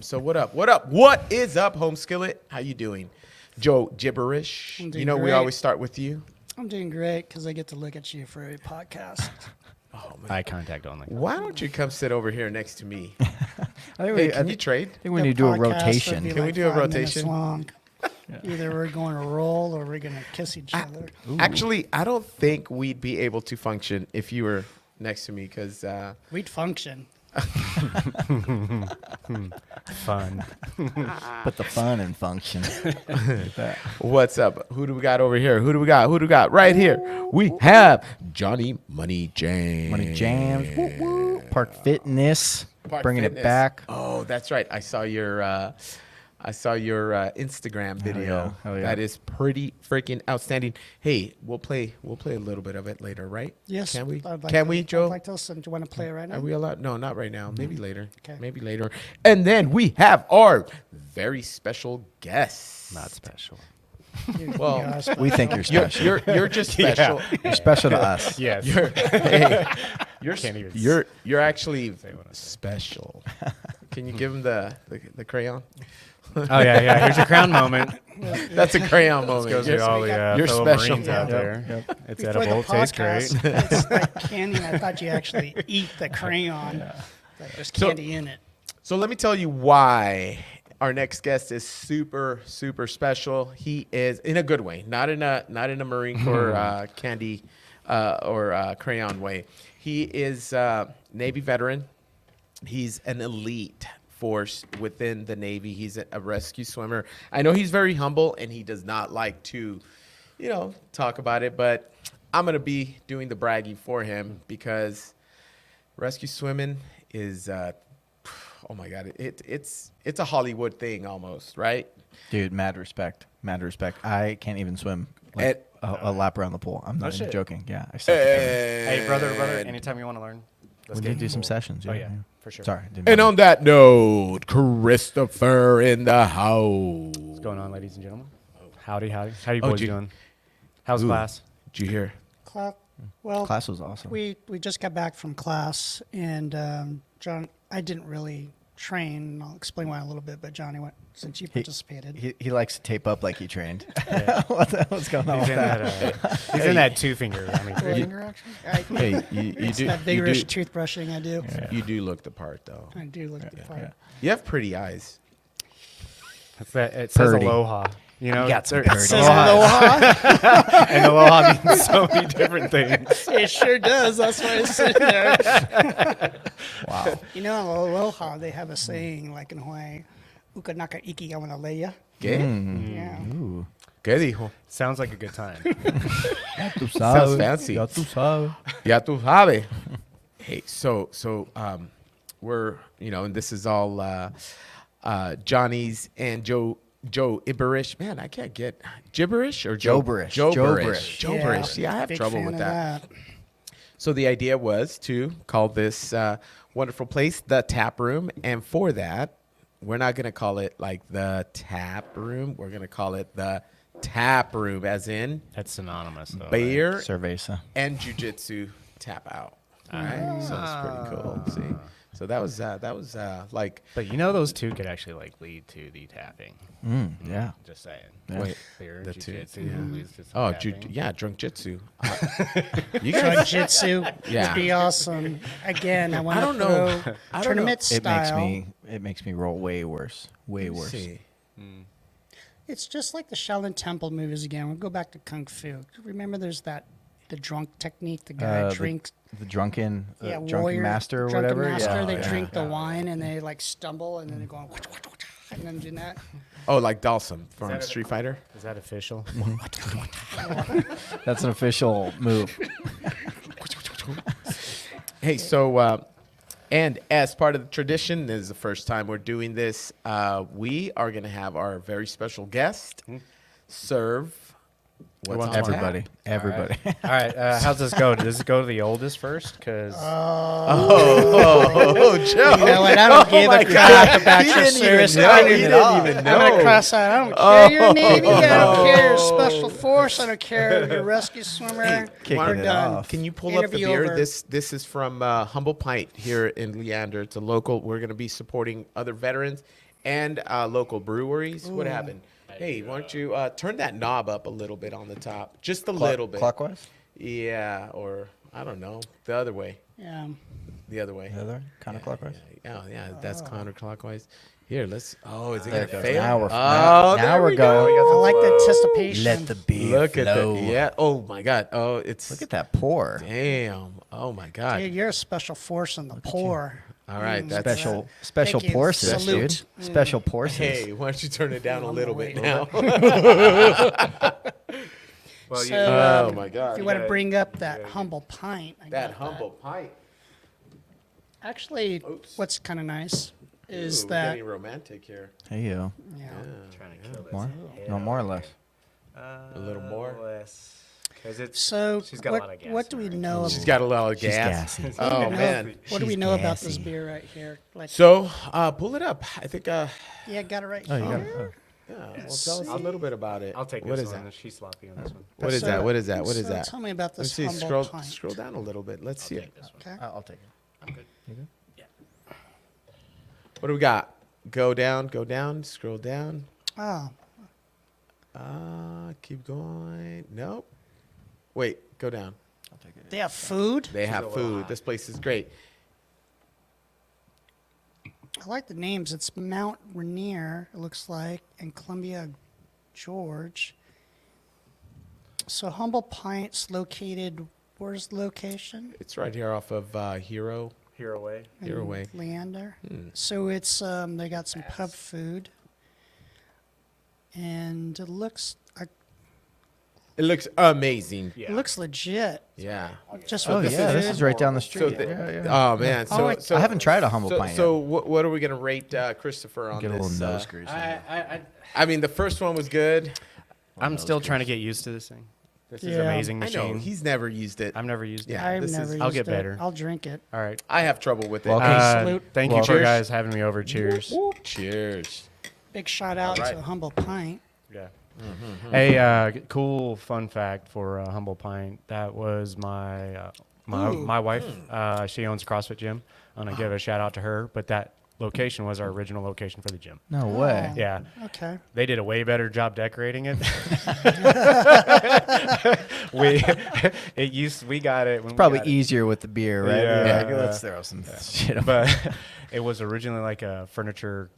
So what up? What up? What is up, Home Skillet? How you doing? Joe Gibberish. I'm doing You know, we great. always start with you. I'm doing great because I get to look at you for a podcast. Oh, man. Eye contact only. Why don't you come sit over here next to me? I think Hey, can you trade? we need to do a The podcast would rotation. be Can we like do a 5 minutes rotation? long. Either we're going to roll or we're going to kiss each other. Actually, I don't think we'd be able to function if you were next to me because We'd function. Fun. Put the fun in function. what's up? Who do we got over here? Who do we got? Who do we got? Right here. We have Jonny Moneyjams. Moneyjams. Woo, woo. Park Fitness. Park Bringing Fitness. it back. Oh, that's right. I saw your Instagram video. Hell yeah. That is pretty freaking outstanding. Hey, we'll play a little bit of it later, right? Yes. Can we? I'd like Can to- we, Joe? I'd like to listen. Do you want to play it right now? Are we allowed? No, not right now. Maybe later. Okay. Maybe later. And then we have our very special guest. Not special. Well, You are special. We think you're You're, special. you're just special. You're special to us. Yes. Can't even You're actually special. Can you give him the crayon? Oh, yeah. Here's your crown moment. That's a crayon moment. Goes You're- to all the you're fellow special. Marines out Yep, there. yep. It's Before edible. the It tastes podcast, great. it's like candy. I thought you actually eat the crayon. Like there's candy in it. So let me tell you why our next guest is super, super special. He is in a good way, not in a Marine Corps candy or crayon way. He is Navy veteran. He's an elite force within the Navy. He's a rescue swimmer. I know he's very humble and he does not like to, talk about it, but I'm gonna be doing the bragging for him because rescue swimming is oh my God, it's a Hollywood thing almost, right? Dude, mad respect. Mad respect. I can't even swim like a lap around the pool. I'm not even shit. joking. Yeah. I suck at swimming. Hey, brother, anytime you want to learn. We need to do some sessions. Oh, yeah, for sure. Sorry. didn't And mean- on that note, Christopher in the house. What's going on, ladies and gentlemen? Howdy. How you Oh, boys gee. doing? How's Ooh. class? Did you hear? Well, Class was awesome. we just got back from class, and John, I didn't really train. I'll explain why in a little bit, but Johnny, since you participated. He likes to tape up like he trained. What's going on He's with in that? that. He's in that two finger. Finger action. Hey, you It's do that you vigorous do, toothbrushing I do. you do look the part though. I do look at the part. yeah. You have pretty eyes. That's that. It says Purdy. aloha. You know, got some there- purdy. Says aloha. and aloha means so many different things. It sure does. That's why it's sitting there. Wow. You know, in aloha, they have a saying like in Hawaii, "Ukanaka iki awanaleya." ¿Qué? Yeah. Ooh. ¿Qué dijo? Sounds like a good time. Tú Sounds sabes. fancy. Ya tú sabes. Ya tú sabes. Hey, so we're and this is all Johnny's and Joe Ibberish. Man, I can't get gibberish or Joe-berish. Joe-berish. Joe-berish. Joe-berish. See, I have big trouble fan with of that. So the idea was to call this wonderful place the Tap Room, and for that, we're not going to call it like the Tap Room. We're going to call it the Tap Room, as in That's synonymous, though. beer Cerveza. and jujitsu tap out. All right, so it's pretty cool. See, so that was like But you know, those two could actually like lead to the tapping. Yeah. Just saying. Yeah. Wait, Beer, the two. jiu-jitsu leads to some oh tapping. drunk jitsu. You guys, Jiu-jitsu Yeah. would be awesome. Again, I want I to don't know. I throw don't tournament It makes style. me roll way worse. Way worse. see. It's just like the Shaolin Temple movies again. We'll go back to Kung Fu. Remember, there's the drunk technique. The guy drinks. The drunken drunken warrior, master or drunken whatever. Master, Yeah. they yeah. drink the wine and they like stumble and then they're going and then doing that. Oh, like Dalsum from that a- Street Fighter. Is that official? That's an official move. Hey, so and as part of the tradition, this is the first time we're doing this. We are going to have our very special guest serve what's on tap. Everybody. All right. How's this go? Does this go to the oldest first? Because Oh, Joe. You know what? I don't give a crap about your service. I don't even know. I'm gonna cross out. I don't care. You're Navy. I don't care. Special Force. I don't care. You're a rescue swimmer. Kicking We're it done. off. Can you pull up the Interview beer? over. This is from Humble Pint here in Leander. It's a local. We're going to be supporting other veterans and local breweries. What happened? Hey, why don't you turn that knob up a little bit on the top, just a little bit. Clockwise? Yeah, or I don't know, the other way. Yeah. The other way. The other? Counterclockwise? Yeah, that's counterclockwise. Here, let's. Oh, is it There gonna it goes. fail? Now we're, Oh, now there we're we going. go. I like the anticipation. Let the beer Look at flow. that. Yeah. Oh my God. Oh, it's. Look at that pour. Damn. Oh my God. Dude, you're a special force in the pour. All right, that's Special Thank you. forces, dude. Salute. Special forces. Hey, why don't you turn it down a little bit wait. now? Well, So, Oh my God. if you want to bring up that humble pint, I That got humble pipe. Actually, Oops. what's kind of nice is Ooh, we're that getting romantic here. Hey, you. yeah. trying to kill this. More? No, more or less. A little more? Less. 'Cause it's, So she's got a lot of what, gas what do in we her. know? She's got a lot of She's gas. gassy. Oh man. What do we She's know about this gassy. beer right here? Like, So pull it up. I think. yeah, got it right Oh, you here. got it. Yeah. Well, tell us a little bit about it. I'll take What this is one. that? She's sloppy on this one. What is So- that? What is that? What is so that? Tell me about Let's this see. humble Scroll pint. scroll down a little bit. Let's see it. Take this one. Okay. I'll take it. I'm good. You good? What do we got? Go down. Scroll down. Oh, Keep going. Nope. Wait. Go down. I'll take it. they have food. They a have little food. hot. This place is great. I like the names. It's Mount Rainier, it looks like, and Columbia George. So Humble Pints located, where's the location? It's right here off of Hero. Here away. Hero In Way. Leander. So it's, they got some pub food. And it looks, It looks amazing. Yeah. it looks legit. Yeah. Just Oh, with the yeah. This food. is right down the So street. the, Yeah. oh man. Oh, So, I- so I haven't tried a humble so, pint So yet. what are we gonna rate Christopher on Get a this? little nose grease. I mean, the first one was good. I'm still trying to get used to this thing. This is an Yeah. amazing I machine. know he's never used it. I've never used it. Yeah. I've this is- never used I'll get it. better. I'll drink it. All right. I have trouble with it. Well, salute. Thank you Well, for cheers. guys having me over. Cheers. Cheers. Big shout out All right. to Humble Pint. Yeah. Hey, cool fun fact for Humble Pint. That was my Ooh. my wife. She owns a CrossFit gym. I'm gonna give a shout out to her. But that location was our original location for the gym. No way. Yeah, Okay. they did a way better job decorating it. we got it. When Probably we got it. easier with the beer, right? Yeah. Like, let's throw some shit on. But it was originally like a furniture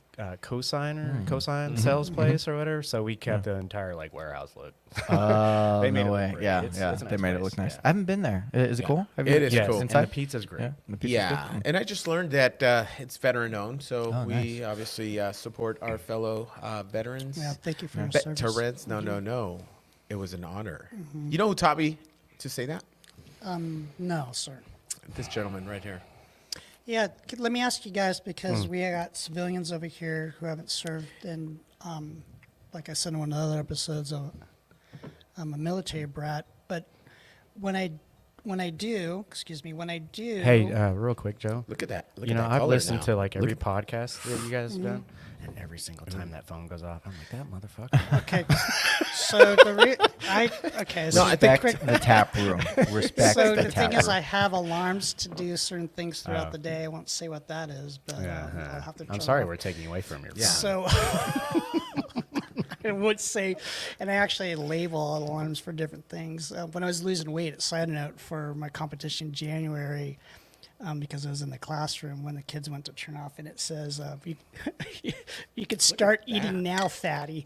cosign sales place or whatever. So we kept the entire like warehouse look. Oh, They made no it way. look great. Yeah, It's yeah. a They nice made it place, look nice. yeah. I haven't been there. Is it cool? Have you It is Yes, cool. and Inside? the pizza's great. Yeah. The pizza's Yeah, good? and I just learned that it's veteran owned, so Oh, we nice. obviously support our fellow veterans. Yeah, thank you for your Veterans? service. No. It was an honor. You know who taught me to say that? No, sir. This gentleman right here. Yeah, let me ask you guys because we got civilians over here who haven't served, and like I said in one of the other episodes, I'm a military brat. But when I do, Hey, real quick, Joe. Look at that. Look You at know, that I've color listened now. to like every Look- podcast that you guys have done, and every single time that phone goes off, I'm like, that motherfucker. okay, so so No, I think- quick. The tap room. Respect So the the tap thing is, room. I have alarms to do certain things throughout Oh. the day. I won't say what that is, but I'll have to. I'm turn sorry, off. we're taking away from your. Yeah. So I would say, and I actually label alarms for different things. When I was losing weight, side note, for my competition in January, because I was in the classroom when the kids went to turn off, and it says, you could start eating now, fatty.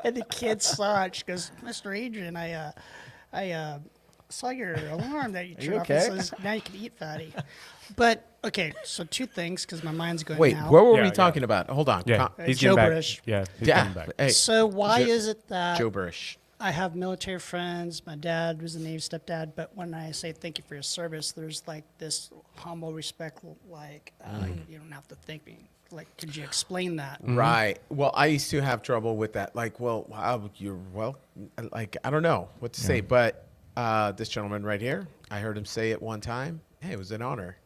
And the kid saw it. She goes, Mr. Adrian, I saw your alarm that you turned off. okay? It says, now you can eat, fatty. But, okay, so two things, because my mind's going Wait, now. what were Yeah, we yeah. talking about? Hold on. Yeah, Com- he's Joe getting back. Burish. Yeah, he's yeah. coming back. Hey, So why Joe- is it that Joe Burish. I have military friends? My dad was a Navy stepdad, but when I say thank you for your service, there's like this humble respect, like you don't have to thank me. Like, could you explain that? Right. Well, I used to have trouble with that. Like, like, I don't know what to say, but this gentleman right here, I heard him say it one time. Hey, it was an honor.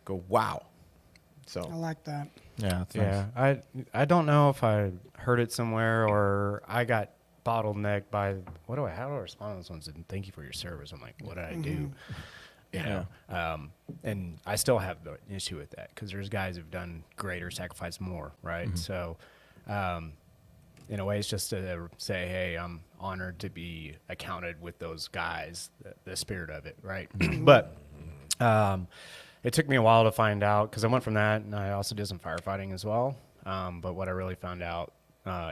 Go, wow. I So, like that. Yeah, that's nice. Yeah, I don't know if I heard it somewhere or I got bottlenecked by how do I respond to this one? Said, thank you for your service. I'm like, what did I do? Yeah. And I still have an issue with that because there's guys who've done greater, sacrificed more, right? So, in a way, it's just to say, hey, I'm honored to be accounted with those guys, the spirit of it, right? But it took me a while to find out because I went from that and I also did some firefighting as well. But what I really found out,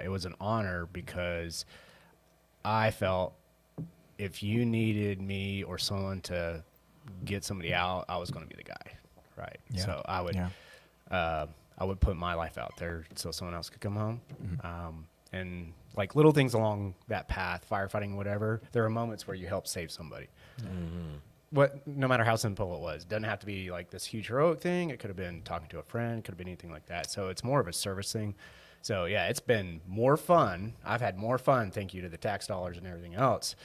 it was an honor because I felt if you needed me or someone to get somebody out, I was going to be the guy, right? Yeah. So I would put my life out there so someone else could come home. And like little things along that path, firefighting, whatever, there are moments where you help save somebody. No matter how simple it was, doesn't have to be like this huge heroic thing. It could have been talking to a friend, could have been anything like that. So it's more of a service thing. So yeah, it's been more fun. I've had more fun, thank you to the tax dollars and everything else,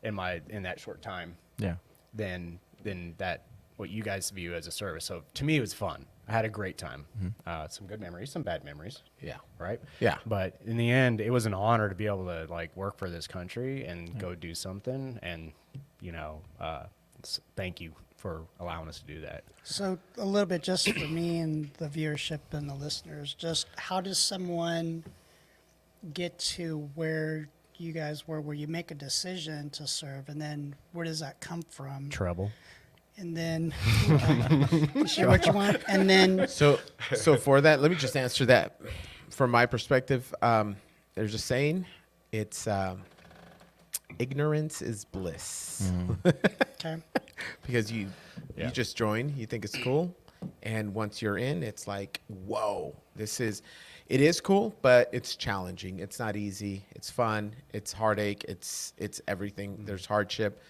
in that short time. Yeah. Than that what you guys view as a service. So to me, it was fun. I had a great time. Some good memories, some bad memories. Yeah. Right. Yeah. But in the end, it was an honor to be able to like work for this country and go do something. And thank you for allowing us to do that. So a little bit just for me and the viewership and the listeners, just how does someone get to where you guys were, where you make a decision to serve, and then where does that come from? Trouble. And then share what you want, and then So for that, let me just answer that. From my perspective, there's a saying, it's ignorance is bliss. okay. Because you just join, you think it's cool, and once you're in, it's like, whoa, it is cool, but it's challenging. It's not easy. It's fun. It's heartache. It's everything. There's hardship,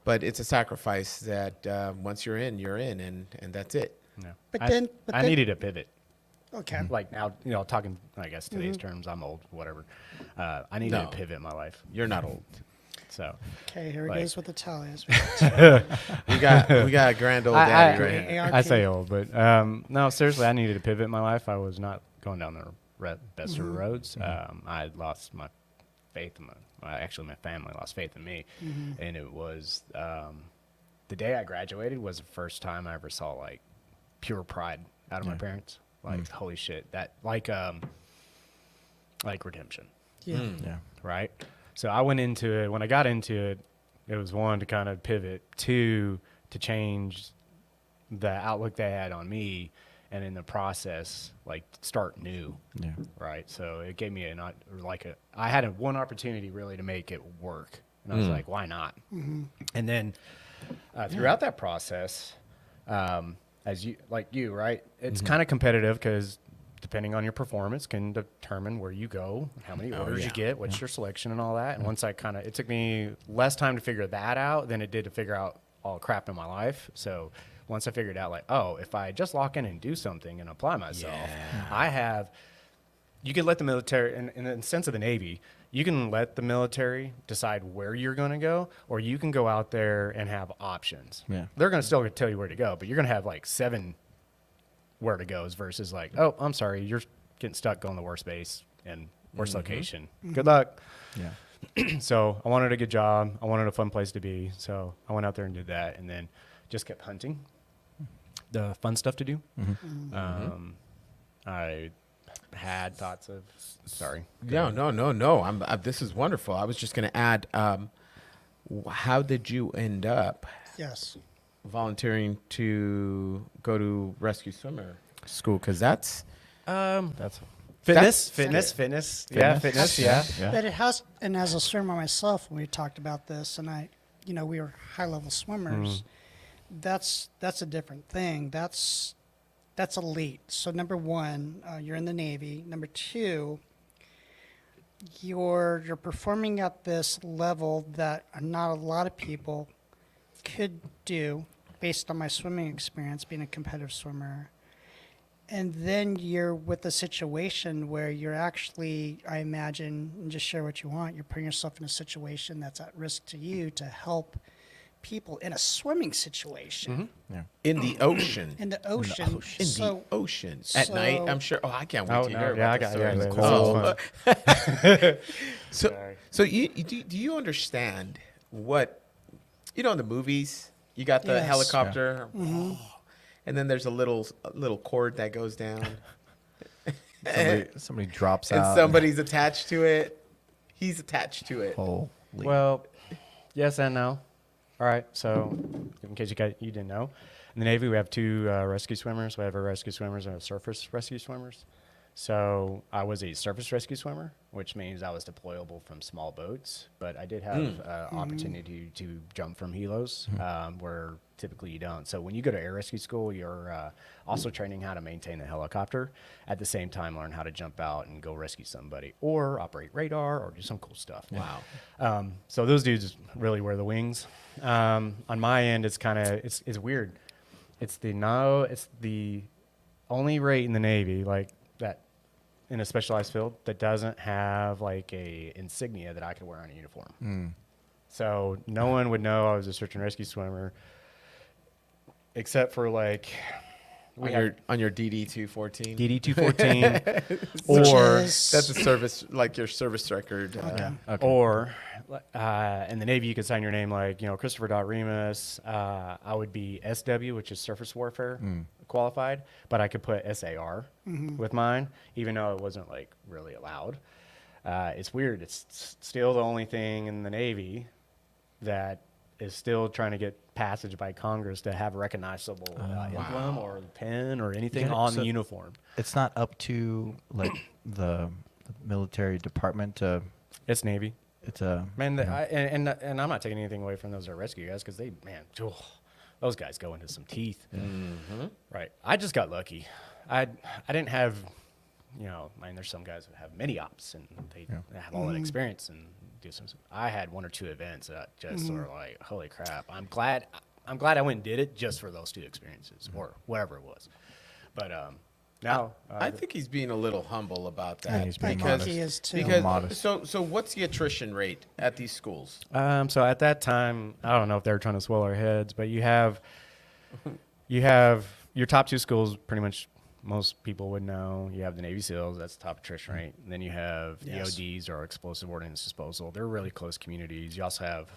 but it's a sacrifice that once you're in, and that's it. Yeah. But I then needed a pivot. Okay. Like now, talking, I guess today's terms, I'm old, whatever. I needed a pivot in my life. You're not old. So Okay, here like- it goes with the tallies. We got a grand old daddy right here. I say old, but no, seriously, I needed a pivot in my life. I was not going down the best of roads. I had lost my faith in my family lost faith in me, and it was the day I graduated was the first time I ever saw like pure pride out of my parents. Like holy shit, that like redemption. Yeah. Yeah. Right. So I went into it. When I got into it, it was one to kind of pivot, two to change the outlook they had on me, and in the process, like start new. Yeah. Right. So it gave me I had one opportunity really to make it work, and I was like, why not? And then throughout that process, as you right, it's kind of competitive because depending on your performance can determine where you go, how many orders you get, what's your selection and all that. And once it took me less time to figure that out than it did to figure out all the crap in my life. So once I figured out if I just lock in and do something and apply myself, you can let the military, in the sense of the Navy, you can let the military decide where you're going to go, or you can go out there and have options. Yeah. They're going to still tell you where to go, but you're going to have 7 where to goes versus oh, I'm sorry, you're getting stuck going to the worst base and worst location. Good luck. Yeah. So I wanted a good job. I wanted a fun place to be. So I went out there and did that, and then just kept hunting the fun stuff to do. I had thoughts of, sorry. No. This is wonderful. I was just going to add, how did you end up Yes. volunteering to go to rescue swimmer school? Because that's Fitness. Yeah, fitness. Yeah. But it has, and as a swimmer myself, when we talked about this, and we were high level swimmers. That's a different thing. That's elite. So number one, you're in the Navy. Number two, you're performing at this level that not a lot of people could do, based on my swimming experience, being a competitive swimmer. And then you're with a situation where you're actually, I imagine, and just share what you want, you're putting yourself in a situation that's at risk to you to help people in a swimming situation. Yeah. in the ocean. In the ocean. In the ocean. At night, I'm sure. Oh, I can't wait to hear about this story. It was So do you understand what, in the movies, You got the Yes. helicopter, and then there's a little cord that goes down. Somebody drops And out. somebody's attached to it. He's attached to it. Holy. Well, yes and no. All right. So, in case you didn't know, in the Navy we have two rescue swimmers. We have our rescue swimmers and our surface rescue swimmers. So I was a surface rescue swimmer, which means I was deployable from small boats. But I did have opportunity to jump from helos, where typically you don't. So when you go to air rescue school, you're also training how to maintain the helicopter. At the same time, learn how to jump out and go rescue somebody, or operate radar, or do some cool stuff. Wow. So those dudes really wear the wings. On my end, it's kind of it's weird. It's the only rate in the Navy like that in a specialized field that doesn't have like a insignia that I could wear on a uniform. So no one would know I was a search and rescue swimmer, except for like On your DD 214. DD 214, Which or is- That's a service, like your service record. Or in the Navy, you could sign your name like, Christopher Remus. I would be SW, which is surface warfare qualified, but I could put SAR with mine, even though it wasn't like really allowed. It's weird. It's still the only thing in the Navy that is still trying to get passage by Congress to have a recognizable emblem or pin or anything on the uniform. It's not up to like the military department to. It's Navy. It's a Man, and I'm not taking anything away from those rescue guys because those guys go into some teeth. Right. I just got lucky. I didn't have, there's some guys that have many ops and they have all that experience and do some. I had one or two events that just sort of like, holy crap! I'm glad I went and did it just for those two experiences or whatever it was. But now I think he's being a little humble about that. he's being because, modest. He is too. Because Modest. so what's the attrition rate at these schools? So at that time, I don't know if they were trying to swell our heads, but you have your top two schools pretty much most people would know. You have the Navy SEALs, that's the top attrition rate. And then you have EODs, or explosive ordnance disposal. They're really close communities. You also have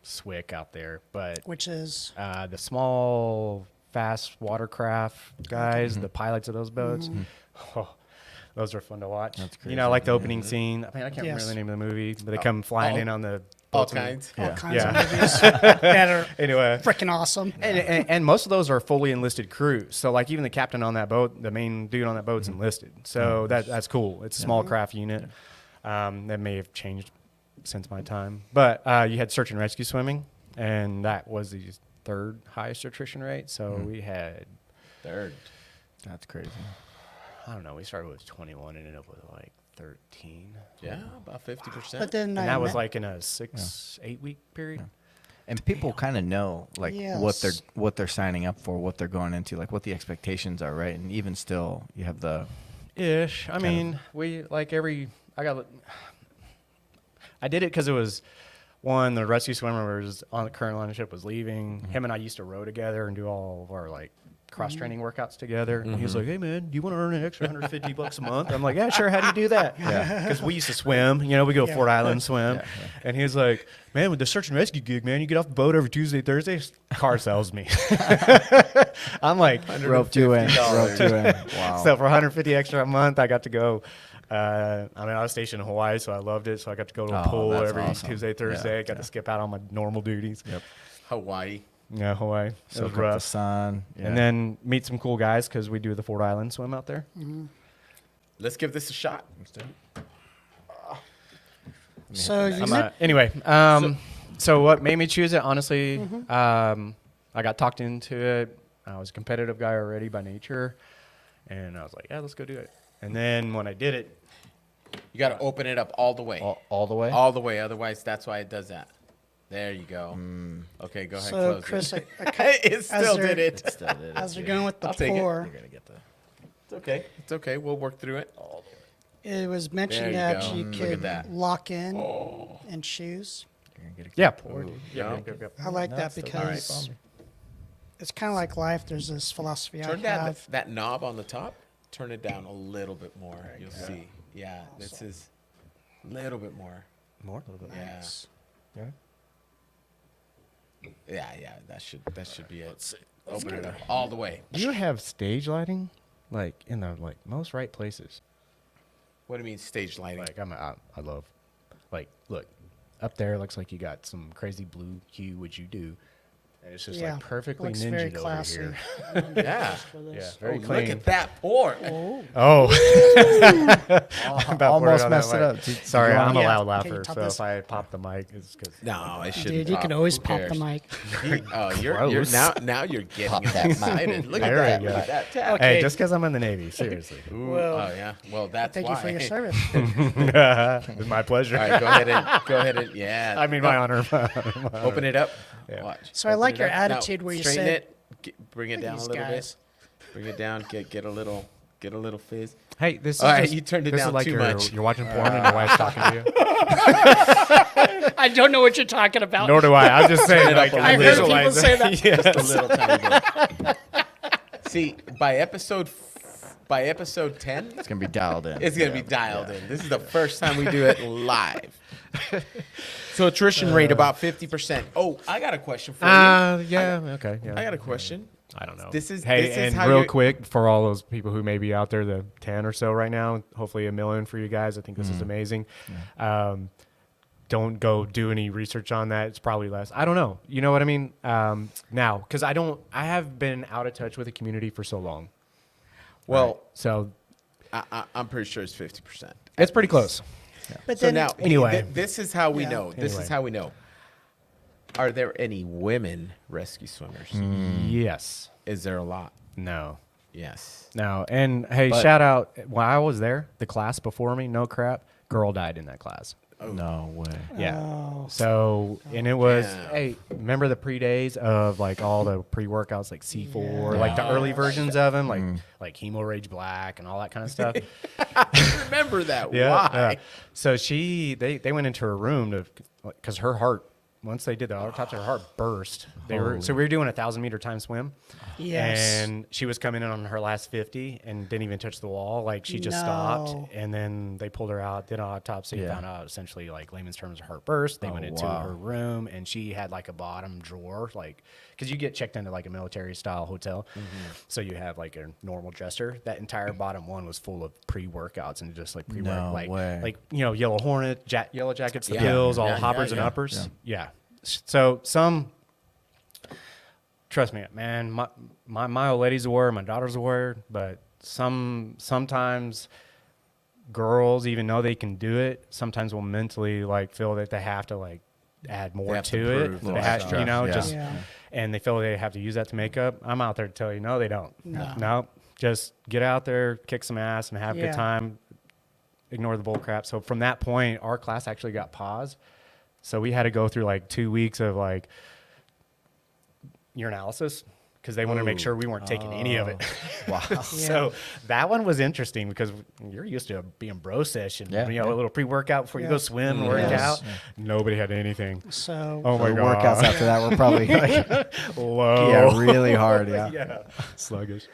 SWIC out there, but Which is the small, fast watercraft guys, the pilots of those boats. Those are fun to watch. That's You know, like the opening scene. I mean, I can't remember the name of the movie, but they come flying in on the All boats and- kinds. all kinds of movies that are Anyway, freaking awesome. and most of those are fully enlisted crews. So like even the captain on that boat, the main dude on that boat's enlisted. So that's cool. It's a small craft unit. That may have changed since my time. But you had search and rescue swimming, and that was the third highest attrition rate. So we had, Third. That's crazy. I don't know, we started with 21 and ended up with like 13. Yeah, about 50%. But then And I that was met- like in a 8 week period. And people kind of know like Yes. what they're signing up for, what they're going into, like what the expectations are, right? And even still, you have the Ish. I mean, I did it because it was one, the rescue swimmer was on the current line of ship was leaving. Him and I used to row together and do all of our like cross training workouts together. And he was like, "Hey man, do you want to earn an extra $150 a month?" I'm like, "Yeah, sure. How do you do that?" Because we used to swim. We go Fort Island swim. And he was like, "Man, with the search and rescue gig, man, you get off the boat every Tuesday, Thursday." Car sells me. I'm like, rope you in. Wow. so for 150 extra a month, I got to go. I was stationed in Hawaii, so I loved it. So I got to go to a pool that's every awesome. Tuesday, Thursday. Got to skip out on my normal duties. Yep. Hawaii. Yeah, Hawaii. It was Soak up the rough. sun. Yeah. And then meet some cool guys because we do the Fort Island swim out there. Let's give this a shot. So you met, Anyway, so what made me choose it? Honestly, I got talked into it. I was a competitive guy already by nature, and I was like, "Yeah, let's go do it." And then when I did it, You got to open it up all the way. all the way. All the way. Otherwise, that's why it does that. There you go. Okay, go ahead. so Close Chris, it. I- It still they're- did it. as they're going with the I'll take it. pour, It's okay. It's okay. We'll work through it. it was mentioned There you that go. you Look could at that. look in and choose. Yeah. Yeah. I like that because it's kind of like life. There's this philosophy Turn I that have. that knob on the top. Turn it down a little bit more. You'll see. Yeah, this is a little bit more. More. Yeah. Yeah, that should be it. Open it up all the way. Do you have stage lighting, like in the most right places? What do you mean stage lighting? Like I love, like look, up there looks like you got some crazy blue hue, which you do. And it's just like perfectly looks very ninja over classy. here. Yeah. Yeah, very Look clean. at that pour. Oh, Almost messed it up. Sorry, I'm a Yeah. loud Can you laugher, top so this? if I pop the mic, it's because No, I shouldn't. Dude, you pop. can always Who pop cares? the mic. You're Gross. now you're getting Pop that mic. excited. Look at There that. we Look go. at that tap. Hey, just because I'm in the Navy, seriously. Ooh, Well, oh yeah. Well, that's Thank why. you for your service. It's my pleasure. All right, go ahead and yeah. I mean, my honor. Open it up. Yeah. Watch. So I Open like it your up. Now, attitude where you straighten said- it. Bring it down a These little guys. bit. Bring it down. Get a little fizz. Hey, this is All right, just, you turned it this down is like too much. You're watching porn and your wife's talking to you. I don't know what you're talking about. Nor do I. I'm just saying, like, I I heard people visualize say it. that. Yes. Just a little tiny bit. See, by episode 10, It's gonna be dialed in. it's gonna be dialed in. This is the first time we do it live. So attrition rate about 50%. Oh, I got a question for you. Yeah. Okay. Yeah. I got a question. I don't know. This is and how real you're- quick for all those people who may be out there, the 10 or so right now, hopefully 1 million for you guys. I think this is amazing. Don't go do any research on that. It's probably less. I don't know. You know what I mean? Now, because I have been out of touch with the community for so long. Well, So I'm pretty sure it's 50%. it's pretty close. But So then, now, Anyway. this is how we Yeah. know. This Anyway. is how we know. Are there any women rescue swimmers? Yes. Is there a lot? No. Yes. No. And hey, But- shout out. While I was there, the class before me, no crap, girl died in that class. No way. Yeah. Oh. So, and it was, Yeah. hey, remember the pre-days of like all the pre-workouts like C4, Yeah. like the early Yeah. versions of them, like Hemo Rage Black and all that kind of stuff. Remember that? Yeah. Why? So they went into her room to, because her heart, once they did the autopsy, her heart burst. So we were doing a 1,000-meter time swim. Yes. And she was coming in on her last 50 and didn't even touch the wall. Like she just stopped. No. And then they pulled her out, did an autopsy, Yeah. found out essentially like layman's terms her heart burst. They went into wow. her room and she had like a bottom drawer, like, because you get checked into like a military style hotel. So you have like a normal dresser. That entire bottom one was full of pre-workouts and just like pre-work, No way. like, Yellow Hornet, Yellow Jackets, the Yeah. pills, all Yeah, hoppers yeah, and yeah. uppers. Yeah. So trust me, man, my old lady's a warrior, my daughter's a warrior, but sometimes girls, even though they can do it, sometimes will mentally like feel that they have to like add more have to to prove it. little They have, extra. Yeah. just Yeah. and they feel they have to use that to make up. I'm out there to tell you, no, they don't. No. Just get out there, kick some ass, and have a Yeah. good time. Ignore the bull crap. So from that point, our class actually got paused. So we had to go through like 2 weeks of like urinalysis because they wanted to make sure we weren't taking any of it. Wow. So that one was interesting because you're used to being bro session, Yeah. a little pre-workout before you go Yeah. swim, work Yes. out. Nobody had anything. So Oh my The god, workouts after that were probably like, low. yeah, really hard. Yeah. yeah, sluggish.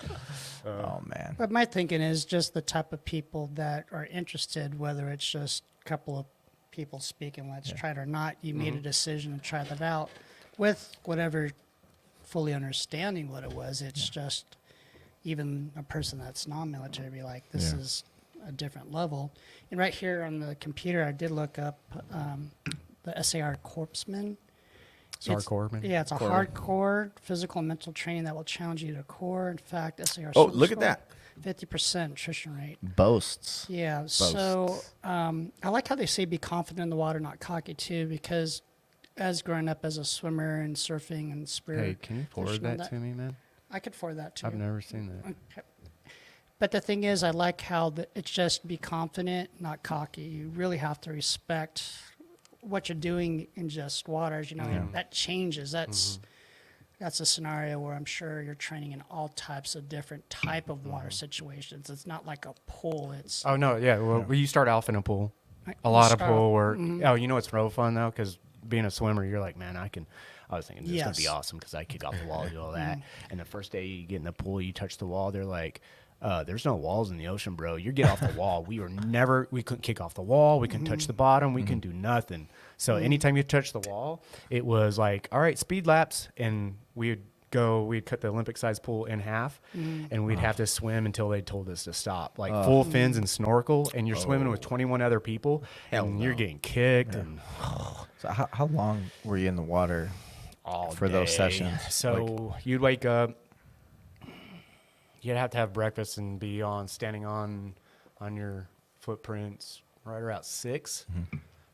Oh man. But my thinking is just the type of people that are interested, whether it's just a couple of people speaking, let's try it or not, you made a decision to try that out with whatever fully understanding what it was. It's just even a person that's non-military be like, this Yeah. is a different level. And right here on the computer, I did look up the SAR Corpsman. SAR It's- Corpsman? Yeah, it's a hardcore physical and mental training that will challenge you to core. In fact, SAR. Oh, look at that. 50% attrition rate. Boasts. Yeah. So I like how they say be confident in the water, not cocky too, because as growing up as a swimmer and surfing and spirit. Hey, can you forward fishing, all that to me, man? I could forward that to I've you. never seen that. Okay. But the thing is, I like how it's just be confident, not cocky. You really have to respect what you're doing in just waters. That changes. That's a scenario where I'm sure you're training in all types of different type of water situations. It's not like a pool. It's Oh no, yeah. Well, you start off in a pool, You a lot of start- pool where. Oh, it's real fun though, because being a swimmer, you're like, man, I was thinking this is gonna be Yes. awesome because I kick off the wall, do all that. And the first day you get in the pool, you touch the wall, they're like, there's no walls in the ocean, bro. You get off the wall. We couldn't kick off the wall. We couldn't touch the bottom. We couldn't do nothing. So anytime you touch the wall, it was like, all right, speed laps. And we'd cut the Olympic sized pool in half and we'd have to swim until they told us to stop. Like full fins and snorkel. And you're swimming with 21 other people and you're getting kicked. Yeah. And So how long were you in the water all for day. those sessions? So you'd wake up. You'd have to have breakfast and be standing on your footprints right around 6,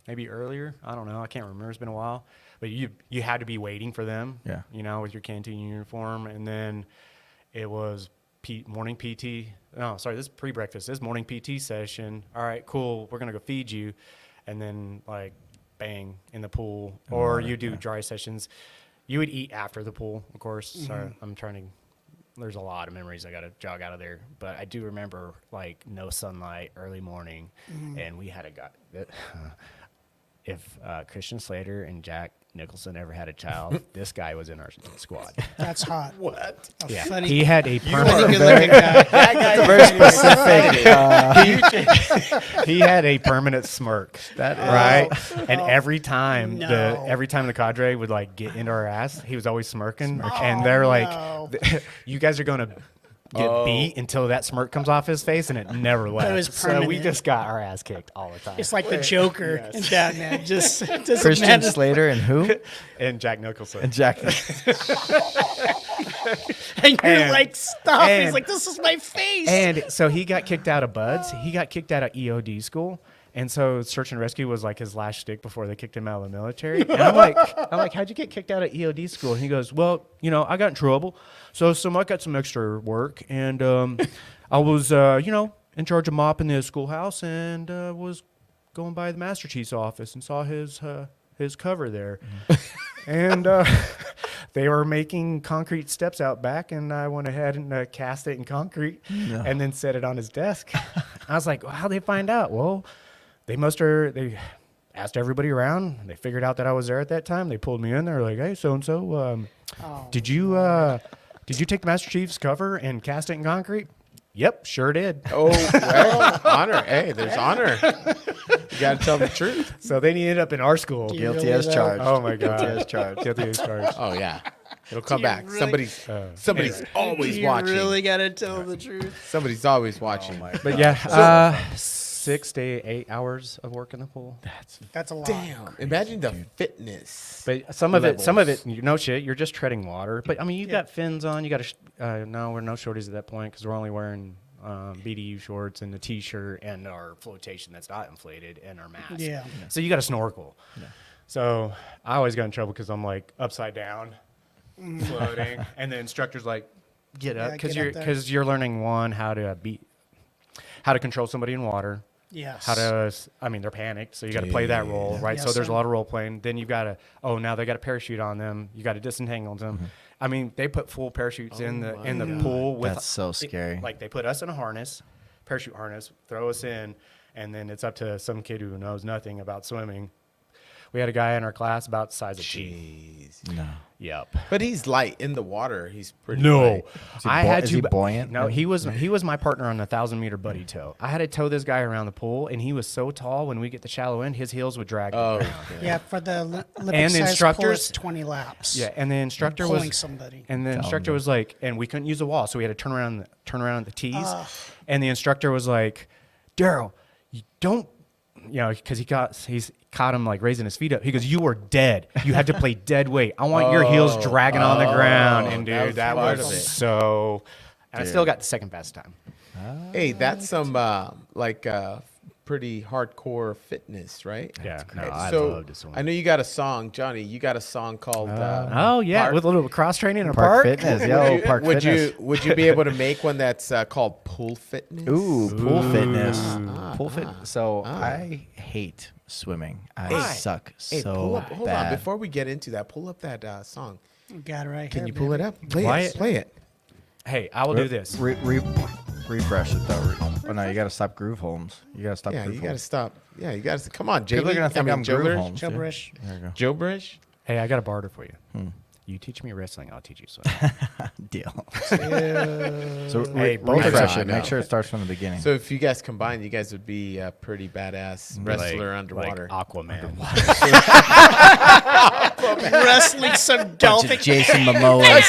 maybe earlier. I don't know. I can't remember. It's been a while. But you had to be waiting for them, with your canteen uniform. And then it was morning PT. No, sorry, this is pre-breakfast. This is morning PT session. All right, cool. We're going to go feed you. And then, like, bang, in the pool. Or you do dry sessions. You would eat after the pool, of course. Sorry, I'm trying to... There's a lot of memories I got to jog out of there. But I do remember, like, no sunlight, early morning. And we had a guy... If Christian Slater and Jack Nicholson ever had a child, this guy was in our squad. That's hot. What? Yeah. Funny. He had a Funny permanent... good-looking guy. Very specific. He had a permanent smirk. That is- Right? And every time No. the cadre would like get into our ass, he was always smirking. And they're like, no. you guys are going to get beat until that smirk comes off his face, and it never left. was So we permanent. just got our ass kicked all the time. It's like the Joker in Batman. Just doesn't Christian matter. Slater and who? And Jack Nicholson. And Jack. And you're And- like, stop. He's and- like, this is my face. And so he got kicked out of Bud's. He got kicked out of EOD school. And so search and rescue was like his last stick before they kicked him out of the military. And I'm like, how'd you get kicked out of EOD school? And he goes, well, I got in trouble. So I got some extra work. And I was, in charge of mopping the schoolhouse and was going by the Master Chief's office and saw his cover there. And they were making concrete steps out back, and I went ahead and cast it in concrete and then set it on his desk. I was like, well, how'd they find out? Well, they asked everybody around. They figured out that I was there at that time. They pulled me in. They were like, hey, so-and-so, did you take the Master Chief's cover and cast it in concrete? Yep, sure did. Oh, well, honor. Hey, there's honor. You got to tell the truth. So they ended up in our school. You Guilty really as though? charged. Oh, my God. Guilty as charged. Guilty as charged. Oh, yeah. It'll come you back. really- Somebody's always you watching. really got to tell the truth. Somebody's always watching. But yeah, 6 to 8 hours of work in the pool. That's a lot. Damn. Imagine the fitness. But some of it, no shit. You're just treading water. But I mean, you've got fins on. You got to. No, we're no shorties at that point because we're only wearing BDU shorts and a t-shirt and our flotation that's not inflated and our mask. Yeah. So you got to snorkel. Yeah. So I always got in trouble because I'm like upside down, floating, and the instructor's like, "Get up," because you're learning how to control somebody in water. Yes. They're panicked, so you got to play that role, right? Yes, So there's sir. a lot of role playing. Then you've got to, now they got a parachute on them. You got to disentangle them. I mean, they put full parachutes in the pool. That's so scary. Like they put us in a parachute harness, throw us in, and then it's up to some kid who knows nothing about swimming. We had a guy in our class about the size of G. No. Yep. But he's light in the water. He's pretty light. Is he buoyant? No, he was my partner on the 1,000-meter buddy tow. I had to tow this guy around the pool, and he was so tall. When we get the shallow end, his heels would drag. Oh, the ground. Yeah, for the Olympic And the size instructors- pool, it's 20 laps. Yeah, and the instructor Pulling was somebody. And the instructor was like, and we couldn't use the wall, so we had to turn around the tees. And the instructor was like, Daryl, you don't, because he's caught him like raising his feet up. He goes, you are dead. You have to play dead weight. I want your heels dragging on the ground. And dude, that part was of it. so. And I still got the second best time. Hey, that's some pretty hardcore fitness, right? Yeah, That's no, great. I So, love to swim. I know you got a song, Johnny. You got a song called. Oh yeah, Park. with a little cross training in a Park park. fitness. Yeah, park would fitness. would you be able to make one that's called pool fitness? Ooh, pool fitness. Pool ah, fitness. So I hate swimming. I Hey. suck Hey, so pull up. Hold bad. on, before we get into that, pull up that song. Got it right Can here. you pull it up? Play Why- it. Play it. Hey, I will do this. Refresh it though. Oh no, you gotta stop Groove Holmes. You gotta stop. Yeah, Groove you got to Holmes. stop. Yeah, you got to. Come on, People Jamie. are gonna think I'm Groove Joe Holmes. Joe Brish. There you go. Joe Brish. Hey, I got a barter for you. You teach me wrestling, I'll teach you swimming. Deal. Ew. So Hey, both refresh are- it. Make sure it starts from the beginning. So if you guys combine, you guys would be a pretty badass wrestler underwater. Like Aquaman. Wrestling some Bunch dolphin. of Jason Momoa.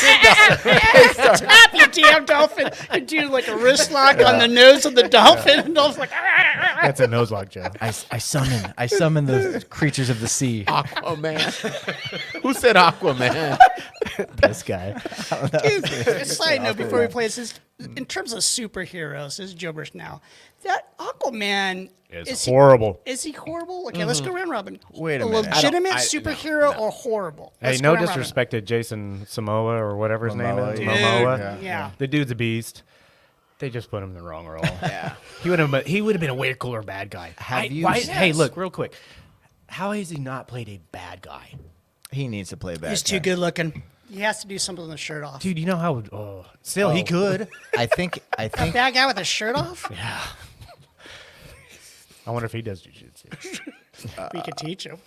Tap you damn dolphin. You do like a wrist lock on the nose of the dolphin. And the dolphin's like, That's a nose lock, Joe. I summon the creatures of the sea. Aquaman. Who said Aquaman? This guy. Dude, side note before we play this, in terms of superheroes, this is Jobbers now. That Aquaman It's horrible. Is he horrible? Okay, let's go round robin. Wait a minute. Legitimate I don't- superhero or horrible? Hey, Let's no go round robin. disrespect to Jason Samoa or whatever his name Momoa, is. Dude, Momoa. yeah. The dude's a beast. They just put him in the wrong role. Yeah. He would have been a way cooler bad guy. Have you why, seen- Hey, look, real quick. How has he not played a bad guy? He needs to play back. He's too good looking. He has to do something with the shirt off. Dude, you know how... still, he could. I think. A bad guy with his shirt off? I wonder if he does jiu-jitsu. We could teach him.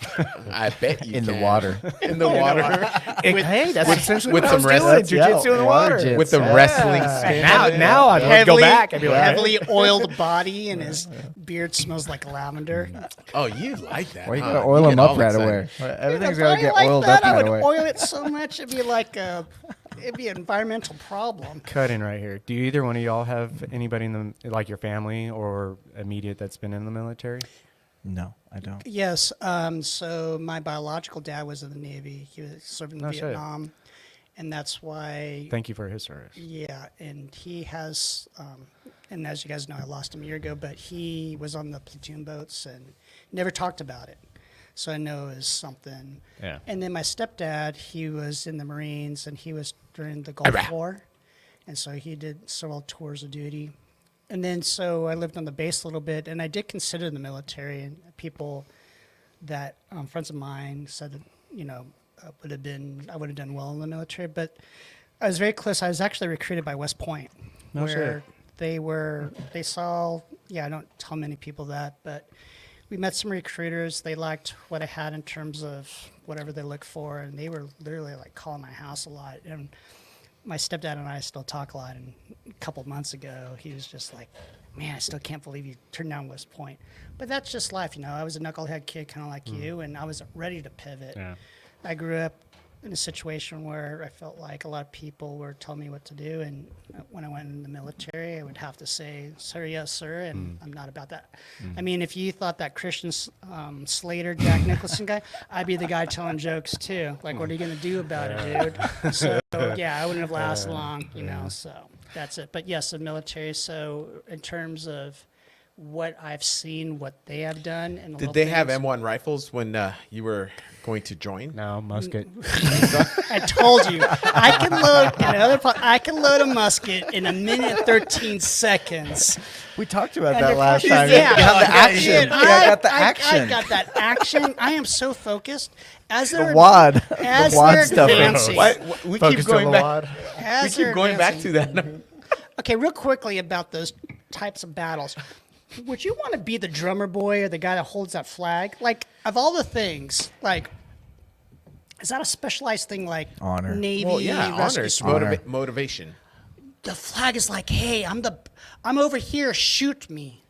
I bet you in the can. water. In the water. Hey, that's essentially with what I was some doing, wrestling- jiu-jitsu in the water. With the wrestling spin. Now I'd go back and be like, heavily oiled body, and his beard smells like lavender. Oh, you like that? Why you huh? gotta oil You him get up all right excited. away? Everything's If gotta I get like oiled that, up I right would away. oil it so much it'd be like it'd be an environmental problem. cutting right here. Do either one of y'all have anybody in the like your family or immediate that's been in the military? No, I don't. Yes. So my biological dad was in the Navy. He was serving in No shit. Vietnam, and that's why. Thank you for his service. Yeah, and he has, and as you guys know, I lost him a year ago, but he was on the platoon boats and never talked about it. So I know it was something. Yeah. And then my stepdad, he was in the Marines, and he was during the Gulf War, and so he did several tours of duty. And then so I lived on the base a little bit, and I did consider the military, and people that friends of mine said that, you know, I would have done well in the military, but I was very close. I was actually recruited by West Point, No where shit. they saw, I don't tell many people that, but we met some recruiters. They liked what I had in terms of whatever they looked for, and they were literally like calling my house a lot. And my stepdad and I still talk a lot, and a couple of months ago, he was just like, man, I still can't believe you turned down West Point. But that's just life, you know. I was a knucklehead kid, kind of like you, and I wasn't ready to pivot. Yeah. I grew up in a situation where I felt like a lot of people were telling me what to do, and when I went in the military, I would have to say, sir, yes, sir, and I'm not about that. I mean, if you thought that Christian Slater, Jack Nicholson guy, I'd be the guy telling jokes too. Like, what are you going to do about it, dude? So, yeah, I wouldn't have lasted long, you know, so that's it. But yes, the military, so in terms of what I've seen, what they have done, and Did they have M1 rifles when you were going to join? No, musket. I told you, I can load a musket in a minute and 13 seconds. We talked about And that they're last fucking- time. yeah. You got the Yeah, action. dude, I got the I action. got that action. I am so focused. As The they're wad. as The wad they're stuff. advancing, We Focused keep going on the back. wad. as We they're keep going back advancing. to that. Okay, real quickly about those types of battles. Would you want to be the drummer boy or the guy that holds that flag? Like, of all the things, like, is that a specialized thing like Honor. Navy, Well, yeah, rescue honor. It's squad? Honor. motivation. The flag is like, hey, I'm over here, shoot me.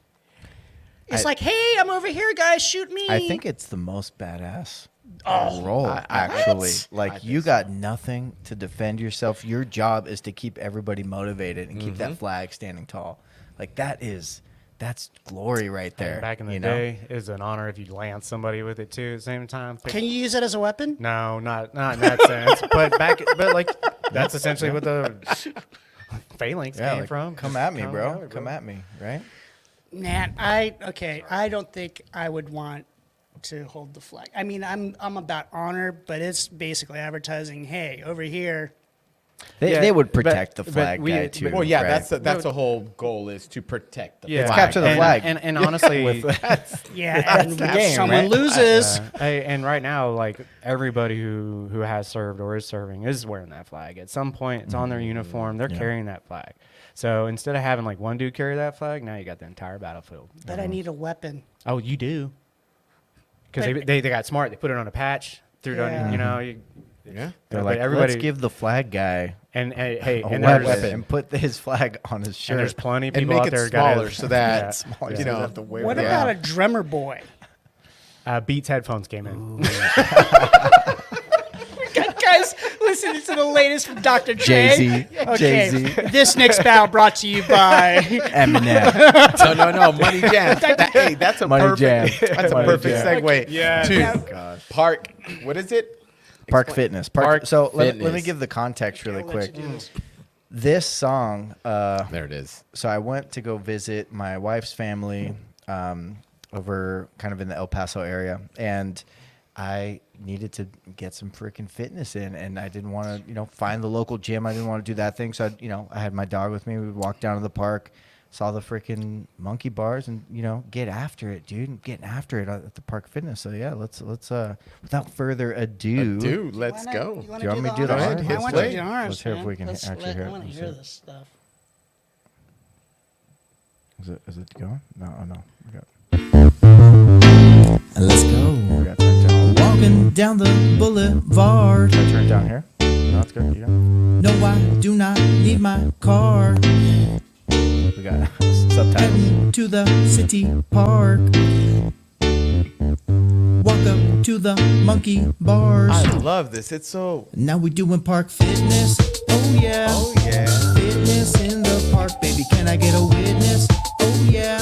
It's like, hey, I'm over here, guys, shoot me. I think it's the most badass role, actually. Like, you got nothing to defend yourself. Your job is to keep everybody motivated and keep that flag standing tall. Like, that's glory right there. Back in the you know? day, it was an honor if you land somebody with it too. At the same time, Can you use it as a weapon? No, not in that sense. But like that's essentially what the phalanx Yeah, came like, from. come at me, Come bro. at me, Come at me, right? Man, I don't think I would want to hold the flag. I mean, I'm about honor, but it's basically advertising. Hey, over here. They would protect but the flag we- guy but- too. Well, yeah, right? that's the whole goal is to protect the Yeah, flag. capture the flag. And honestly, Yeah, and the if game, someone right? loses, hey, and right now, like everybody who has served or is serving is wearing that flag. At some point, it's on their uniform. They're carrying that flag. So instead of having like one dude carry that flag, now you got the entire battlefield. but I need a weapon. Oh, you do. Because But- they got smart. They put it on a patch, threw it Yeah. on, you know. Yeah. They're But like, everybody- let's give the flag guy And hey, a and weapon there's, and put his flag on his shirt. and there's plenty of And people make out it there smaller so that Smaller you so they know. have to wear What it. about a drummer boy? Beats headphones came in. Guys, listening to the latest from Dr. Dre. Jay-Z. Okay, Jay-Z. this next battle brought to you by. No, Eminem. no, Moneyjams. Hey, that's a Moneyjams. perfect. That's a perfect Moneyjams. segue Yeah. to Park. What is it? Park Fitness. Park So let me Fitness. give the context really I'll let quick. you do this. This song, There it is. so I went to go visit my wife's family over kind of in the El Paso area, and I needed to get some freaking fitness in, and I didn't want to, find the local gym. I didn't want to do that thing, so I had my dog with me. We would walk down to the park, saw the freaking monkey bars, and get after it, dude. Getting after it at the Park Fitness. So yeah, let's without further ado, Dude, let's Why not? go. You Do you want me to do the honors? honors? I Hit want play. to do the honors. Let's hear if man. we can Let's actually let- hear it. I want to Let's hear hear it. this stuff. Is it going? No, oh no. Let's We go. got turned down. Walking down the boulevard. Should I turn it down here? No, it's good. You got. No, I do not need my car. We got subtitles. Heading to the city park. Walk up to the monkey bars. I love this. It's so. Now we doing park fitness. Oh yeah. Oh yeah. Fitness in the park, baby. Can I get a witness? Oh yeah.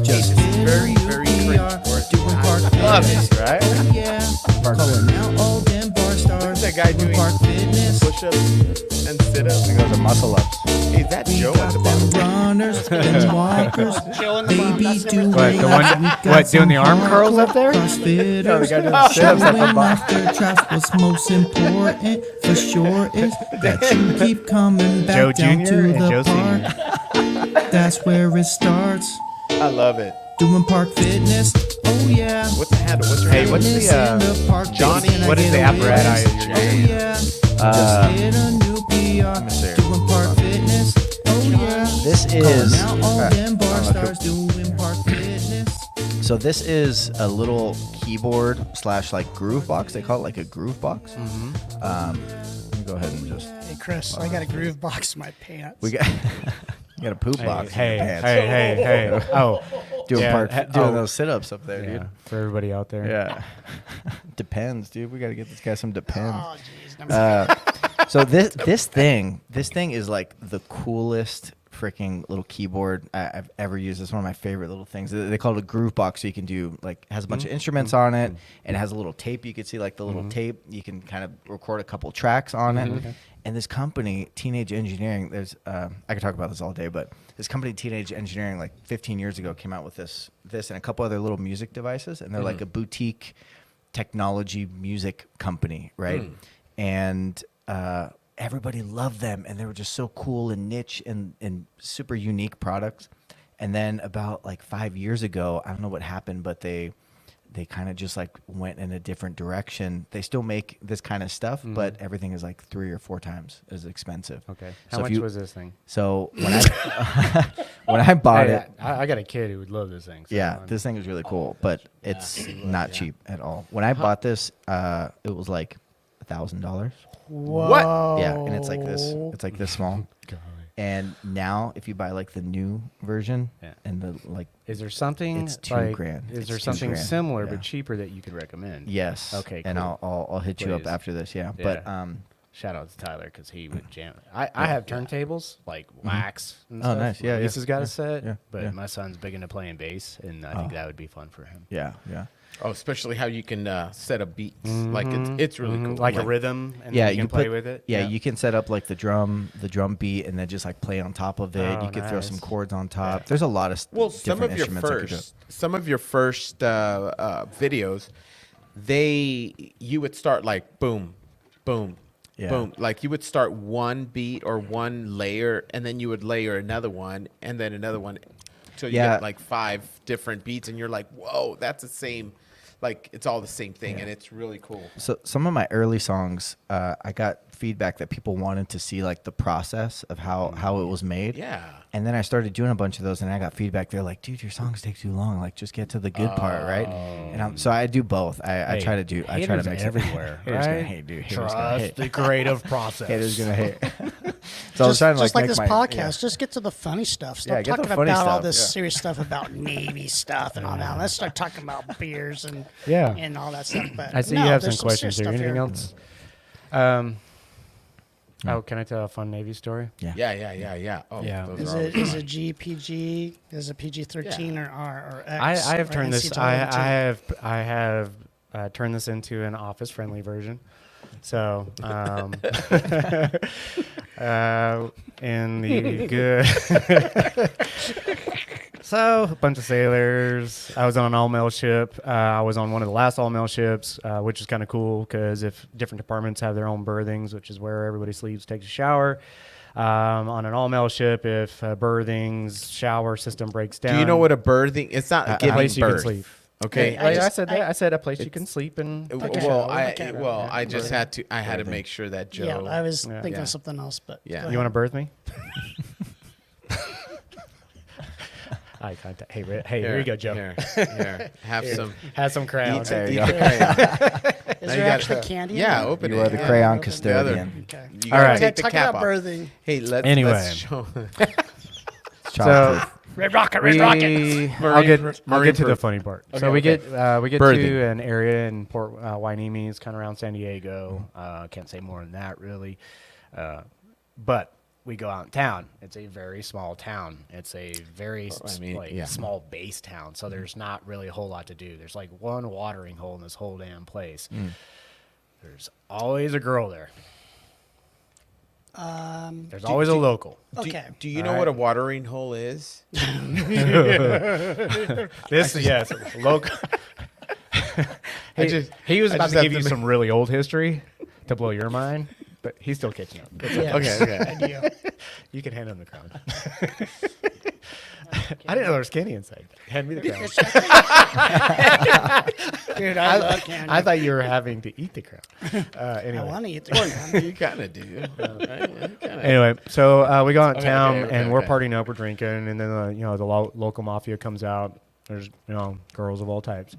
Just It's hit very, a new very PR. cringe. Doing park love fitness. it. Right? Oh yeah. Park Calling out all them bar stars. that guy doing park fitness. Push-ups and sit-ups. I think those are muscle ups. Hey, is that We Joe got at the them bottom? runners, them walkers, Joe in the bottom, baby that's doing What, the one- we got what, doing the some arm curls up there? CrossFitters. No, the guy doing sit-ups at the Showing bottom. off their traps. What's most important for sure is that you keep coming back Joe down Jr. to and the Joe park. That's where it starts. I love it. Doing park fitness. Oh yeah. What's the handle? What's your Hey, handle? what's Fitness the, in the park, Johnny, baby. Can I what is get the a apparatus witness? you're Oh using? yeah. Just hit a new PR. see. Doing park fitness. Oh yeah. This Calling is. out all Alright, them bar I don't know if stars doing park fitness. So this is a little keyboard / like groove box. They call it like a groove box. Let me go ahead and just. Hey, Chris, I got a groove box in my pants. We got. You got a poop box. Hey, in your hey, pants. hey. Oh, Doing yeah, doing those sit-ups up there, yeah, for everybody out there. dude. Yeah. Depends, dude. We got to get this guy some Depends. Oh, jeez. So this thing is like the coolest freaking little keyboard I've ever used. It's one of my favorite little things. They call it a groove box, so you can do like has a bunch of instruments on it, and it has a little tape. You can see like the little tape. You can kind of record a couple tracks on it. And this company, Teenage Engineering, there's I could talk about this all day, but this company, Teenage Engineering, like 15 years ago, came out with this and a couple other little music devices, and they're like a boutique technology music company, right? And everybody loved them, and they were just so cool and niche and super unique products. And then about like 5 years ago, I don't know what happened, but they kind of just like went in a different direction. They still make this kind of stuff, but everything is like 3 or 4 times as expensive. Okay. So How if much was this thing? So when I when I bought Hey, it, I got a kid who would love this thing. So yeah, this thing is really cool, but it's not cheap at all. When I bought this, it was like $1,000. Whoa. Yeah, and it's like this. It's like this small. And now, if you buy like the new version, Yeah. and the like, Is there something? It's $2 like, grand. Is It's there $2 something grand, similar yeah. but cheaper that you could recommend? yes. Okay, And cool. I'll hit you up Please. after this. Yeah. Yeah. But Shout out to Tyler because he would jam it. I have turntables like wax and Oh, stuff. nice. Yeah, Lisa's got yeah, a set, yeah, but yeah. my son's big into playing bass, and I think that would be fun for him. yeah, yeah. Oh, especially how you can set up beats. Like it's really cool. Like a rhythm, and Yeah, then you can play put- with it. Yeah, you can set up like the drum beat, and then just like play on top of it. Oh, You could throw some nice. chords on top. There's a lot of Well, some different of your instruments that could go. first videos, you would start like boom, boom, Yeah. boom. Like you would start one beat or one layer, and then you would layer another one, and then another one, till you Yeah. get like 5 different beats, and you're like, whoa, that's the same. Like it's all the same thing, and it's really cool. So some of my early songs, I got feedback that people wanted to see like the process of how it was made. Yeah. And then I started doing a bunch of those, and I got feedback. They're like, "Dude, your songs take too long. Like, just get to the good part, right?" And so I do both. I try to mix everywhere. Haters gonna Right? hate, dude. Haters gonna Trust hate. the creative process. Haters gonna hate. So I was trying to just like make this my- podcast, just get to the funny stuff. Stop Yeah, get the talking funny about all stuff, this yeah. serious stuff about Navy stuff and all that. Let's start talking about beers and Yeah. and all that stuff. But I see no, you have some there's questions serious here. stuff Anything else? Oh, can I tell a fun Navy story? Yeah. Oh, Yeah. those Is are it always is it GPG? Is it PG-13 or R or X? I have or turned this. NC-12? I have turned this into an office friendly version. So, in the good. So, a bunch of sailors. I was on an all-male ship. I was on one of the last all-male ships, which is kind of cool because if different departments have their own berthings, which is where everybody sleeps, takes a shower. On an all-male ship, if berthings shower system breaks down. Do you know what a birthing? It's not a giving place you can birth. sleep? Okay. I said that. I said a place you can sleep and. Okay. I just had to. I had to make sure that Joe. Yeah, I was Yeah. thinking Yeah. of something else, but Yeah. go You want to ahead. birth me? Eye contact. Hey, here you go, Joe. Here. Have some. Have some crayons. Eat There the you go. crayon. Is Now there you actually gotta- candy? in Yeah, there? open You it. are the Yeah. crayon The other- custodian. Okay. You All gotta right. take the Talk cap about off. birthing. Hey, let's Anyway. show. Childproof. Red Rocket, Red Rocket. I'll get Marine to the proof. funny part. Okay, So we okay. get Birthing. to an area in Port Hueneme. It's kind of around San Diego. Can't say more than that really. But we go out in town. It's a very small town. It's a very small base town. So there's not really a whole lot to do. There's like one watering hole in this whole damn place. There's always a girl there. There's always a local. Okay. Do you know what a watering hole is? This yes, local. He was I about just to have give to you make- some really old history to blow your mind, but he's still catching up. It's Yes, Okay. I do. You can hand him the crown. I didn't know there was candy inside. Hand me the crown. Dude, I love candy. I thought you were having to eat the crown. I Anyway. want to eat the crown. You kind of do. Anyway, so we go out in town okay, and we're okay. partying up, we're drinking, and then the local mafia comes out. There's girls of all types,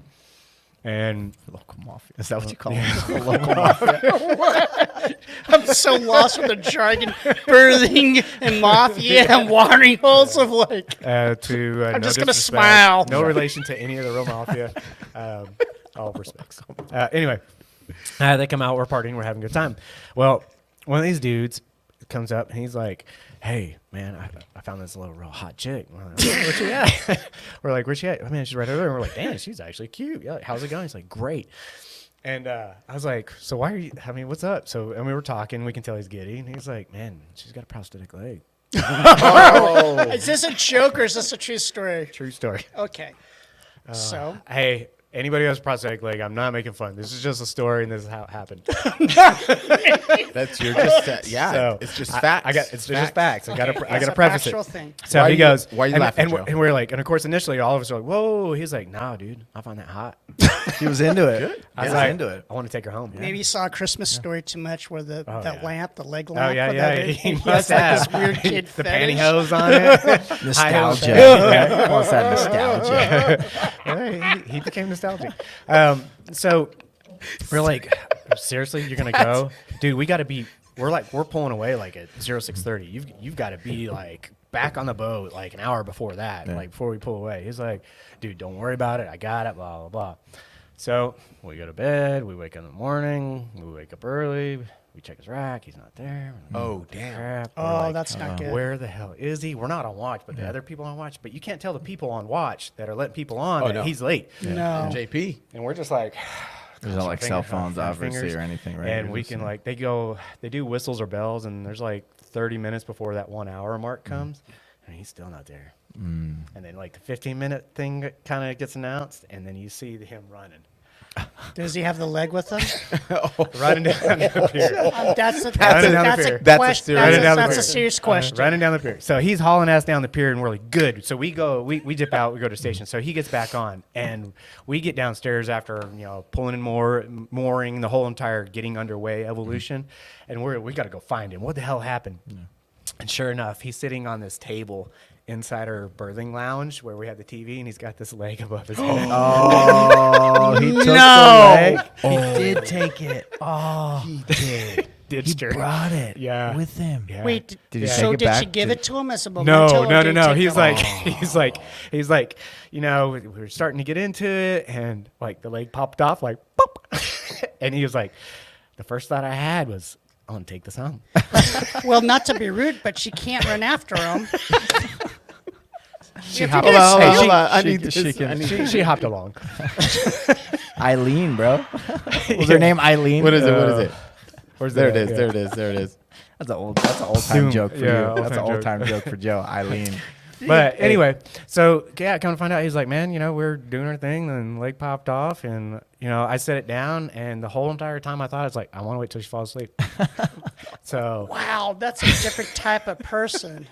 and Local mafia. Is that what you call it? Local mafia. I'm so lost with the jargon, birthing and mafia and watering holes of like. I'm I'm just gonna smile. No relation to any of the real mafia. All respects. Anyway, they come out. We're partying. We're having a good time. Well, one of these dudes comes up and he's like, "Hey, man, I found this little real hot chick. We're like, where's she at?" We're like, "Where's she at?" I mean, she's right over there. And we're like, "Damn, she's actually cute. Yeah, how's it going?" He's like, "Great." And I was like, "So why are you? I mean, what's up?" So and we were talking. We can tell he's giddy, and he's like, "Man, she's got a prosthetic leg." Is this a joke or is this a true story? True story. Okay. So Hey, anybody who has a prosthetic leg, I'm not making fun. This is just a story, and this is how it happened. That's your just So, it's just facts. It's just facts. I gotta it's a preface factual it. thing. So Why he you- goes, why you and, laughing, and, Joe? and we're like, and of course initially all of us are like, whoa. He's like, nah, dude, I find that hot. He was into it. I was He was like, into it. I want to take her home. Maybe you saw a Christmas Story too much where that yeah. lamp, the leg Oh lamp. yeah, with yeah. that- He has must like have this weird kid the fetish. pantyhose on it. Nostalgia. Yeah. What's that nostalgia? Yeah, he became nostalgic. So we're like, seriously, you're gonna go, dude? We got to be. We're pulling away like at 06:30. You've got to be like back on the boat like an hour before that, like before we pull away. He's like, dude, don't worry about it. I got it. Blah blah blah. So we go to bed. We wake up in the morning. We wake up early. We check his rack. He's not there. We're like, Oh, damn. crap. We're Oh, like, that's not good. where the hell is he? We're not on watch, but the other people on watch. But you can't tell the people on watch that are letting people on that no. he's late. No. JP. And we're just like, There's not like cell phones, our obviously, fingers. or anything, right? And You're we just, can like, they do whistles or bells, and there's like 30 minutes before that 1 hour mark comes, and he's still not there. And then like the 15-minute thing kind of gets announced, and then you see him running. Does he have the leg with him? Running down the pier. That's a That's a serious question. Running down the pier. So he's hauling ass down the pier, and we're like, good. So we dip out, we go to station. So he gets back on, and we get downstairs after pulling and mooring the whole entire getting underway evolution, and we got to go find him. What the hell happened? Yeah. And sure enough, he's sitting on this table inside our birthing lounge where we have the TV, and he's got this leg above his head. Oh, he took the leg. He did take it. Oh, he did. He brought it with him. Yeah. Wait, did so did she give it to him as a memento? No. He's like, we're starting to get into it, and like the leg popped off, like, pop. And he was like, the first thought I had was, I want to take this home. Well, not to be rude, but she can't run after him. She hopped. Hold on. She hopped along. Eileen, bro. Was her name Eileen? What is it? There it is. Yeah. There it is. That's an old time joke for you. That's an old time joke for Joe. Eileen. But anyway, so come to find out, he's like, man, we're doing our thing, and the leg popped off, and I set it down, and the whole entire time I thought, it's like, I want to wait till she falls asleep. So wow, that's a different type of person.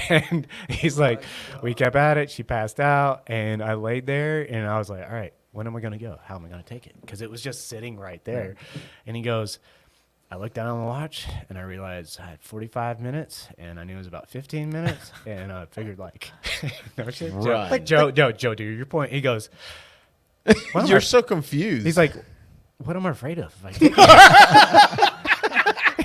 And he's like, we kept at it. She passed out, and I laid there, and I was like, all right, when am I going to go? How am I going to take it? Because it was just sitting right there. And he goes, I looked down on the watch, and I realized I had 45 minutes, and I knew it was about 15 minutes, and I figured, like, no shit. Right. Joe, to your point, he goes, You're so confused. he's like, what am I afraid of if I take it?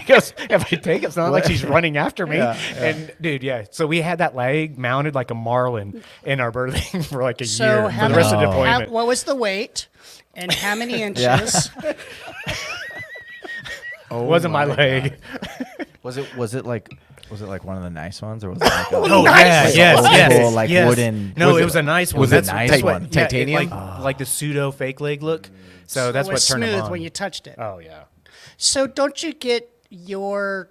He goes, if I take it, it's not like she's running after me. Yeah. And, dude, so we had that leg mounted like a marlin in our birthing for like a year for the rest of the deployment. What was the weight, and how many inches? It wasn't my leg. Was it like one of the nice ones, or was it like a yes, wooden? No, it was a nice one. Was it nice one? Titanium? Like the pseudo fake leg look. So that's it what was turned him smooth on. when you touched it. Oh yeah. So don't you get your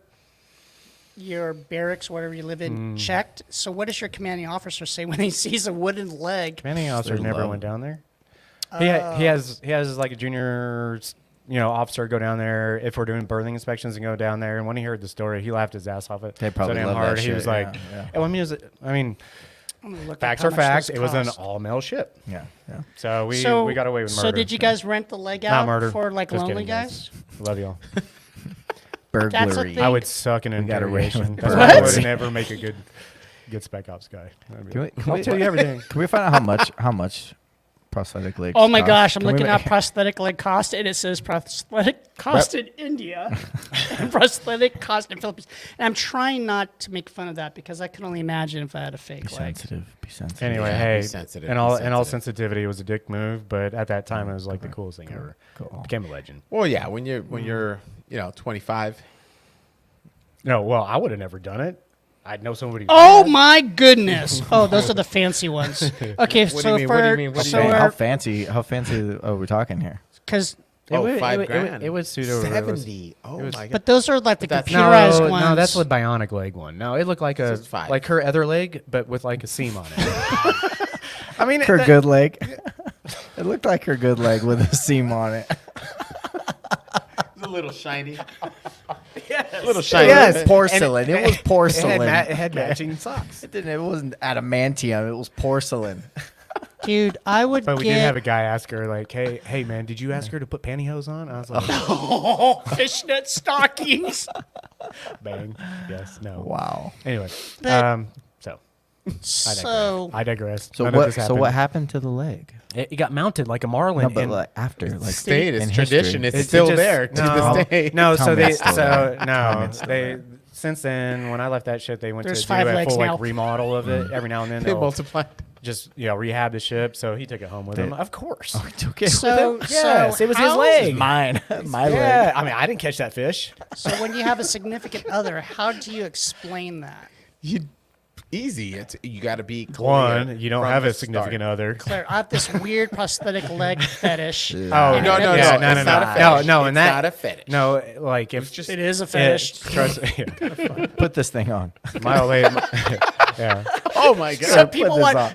barracks, whatever you live in, checked? So what does your commanding officer say when he sees a wooden leg? Commanding officer never went down there. He has like a junior officer go down there if we're doing birthing inspections and go down there. And when he heard the story, he laughed his ass off it. They probably so damn love hard. that He shit, was like, I mean, facts are facts. It was an all male ship. Yeah. So we got away with murder. So did you guys rent the leg Not out murder. for like Just lonely kidding, guys? Love y'all. Burglary. thing. I would suck in We got away with interrogation. burglary. I would never make a good spec ops guy. I'll tell you everything. Can we find out how much prosthetic legs? Oh my cost? gosh, I'm Can we looking make- at prosthetic leg cost, and it says prosthetic cost in India and prosthetic cost in Philippines. And I'm trying not to make fun of that because I can only imagine if I had a fake leg. Be sensitive. Anyway, Yeah, hey, be sensitive, in be all sensitive. sensitivity, it was a dick move, but at that time, it was like the coolest thing ever. Cool. Became a legend. Well, yeah, when you're 25. No, well, I would have never done it. I'd know somebody. Oh my goodness! Oh, those are the fancy ones. Okay, What do so you mean? What do you mean? What do you mean? How fancy are we talking here? because Oh, was- $5,000. It was pseudo. 70. Oh my god. but those are like the But that's- computerized ones. No, that's the bionic leg one. No, it looked like So it's five. like her other leg, but with like a seam on it. I mean, Her good leg. It looked like her good leg with a seam on it. It's a little shiny. yes. A little shiny. Yes, porcelain. It was It porcelain. had matching socks. It wasn't adamantium. It was porcelain. Dude, I would But we did get have a guy ask her like, "Hey, man, did you ask her to put pantyhose on?" I was like, fishnet stockings. "Bang, yes, no." Wow. Anyway, But- so So I digress. So None of what? this So happened. what happened to the leg? It got mounted like a marlin. No, but and- like after, like Stayed. It's in tradition. history. It's still just- there to this day. No, Tell so me they it's still there. Tell me it's still they there. since then when I left that ship, they went There's to 5 do a legs full now. like remodel of it every now and then. They They'll multiplied. just rehab the ship, so he took it home with him. Of course. Okay. So, Yes, it was his how- leg. Mine. My Yeah, leg. I mean, I didn't catch that fish. So when you have a significant other, how do you explain that? Easy. You got to be clear One, you don't from have the a significant start. other. Claire, I have this weird prosthetic leg fetish. Oh No, And no, it no. is- Yeah, It's no, no, not a no. fetish. No, and It's that- not a fetish. No, like if It's just It is a fetish. trust Put this thing on. my old lady. Yeah. Oh my god.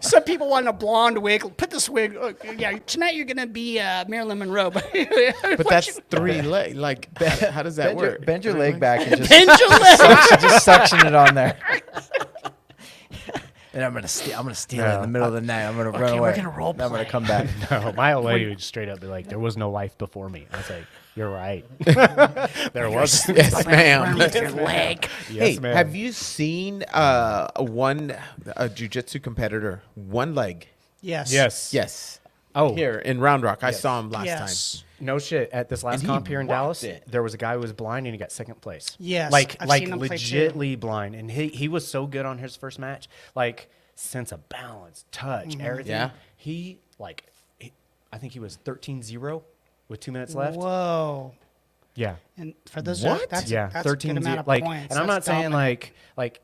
Some people want a blonde wig. Put this wig. Yeah, tonight you're gonna be Marilyn Monroe. But that's 3 legs. Like, how does that work? Bend your leg back and just Bend your leg. just suction it on there. And I'm gonna steal it in the middle of the night. I'm gonna run away. we're gonna role Then I'm gonna play. come back. No, my old lady would straight up be like, "There was no life before me." I was like, "You're right. There was." Yes, ma'am. Run with your leg. Hey, ma'am. have you seen a jiu-jitsu competitor, one leg? Yes. Yes. Yes. Oh, Here in Round Rock, I saw him last Yes. no shit. At this last And he comp here in rocked Dallas, it. there was a guy who was blind and he got second place. Yes, like I've like seen him play too. legitly blind, and he was so good on his first match. Like sense of balance, touch, everything. Yeah. He I think he was 13-0 with 2 minutes left. Whoa. Yeah. And for those, What? that's Yeah, that's a good amount of like, points. and I'm not That's saying dominant. like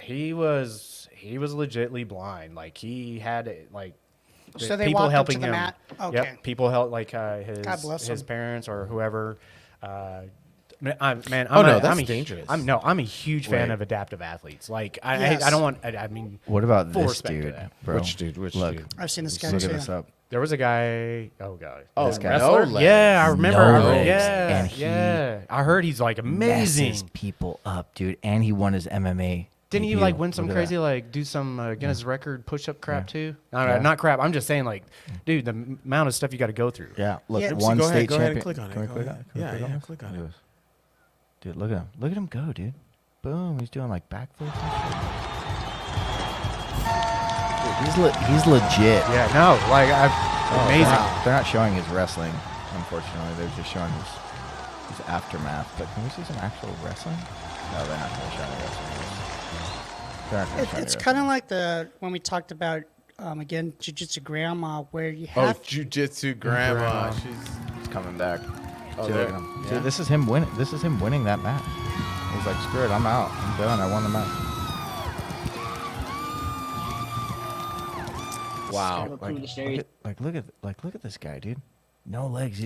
he was legitly blind. Like he had like So they people walked up to helping the him. mat? Okay. Yep, people helped like God bless his him. parents or whoever. I'm that's dangerous. I'm a huge fan Wait. of adaptive athletes. Like Yes. I don't want. I mean, What about full this respect to dude, that. bro? Which dude? Which Look, dude? I've seen this guy look too. at this up. There was a guy. Oh god. Oh, This no wrestler? legs. Yeah, I remember. No I heard- legs. yeah, And he yeah. I heard he's like amazing. Messes people up, dude, and he won his MMA. Didn't he debut. like win some Look at crazy that. like do some Guinness record push-up crap too? No, Yeah. not crap. I'm just saying like, dude, the amount of stuff you got to go through. Yeah, look, Yeah. one Go state ahead, go ahead champion. and click on it. Can we Go click ahead. on it? Can we Yeah, click on yeah, it? click on Look it. at this. Dude, look at him. Look at him go, dude. Boom, he's doing like backflips and shit. Dude, he's legit. Yeah, no, like Oh, amazing. They're not showing his wrestling, unfortunately. They're just showing his aftermath. But can we see some actual wrestling? No, they're not going to show any wrestling. They're not going to show any It's wrestling. kind of like when we talked about again jiu-jitsu grandma, where you Oh, have jiu-jitsu grandma. She's He's coming back. Oh, See, there- look at him. yeah. See, this is him winning. This is him winning that match. He's like, screw it, I'm out. I'm done. I won the match. wow. Look at this guy, dude. No legs,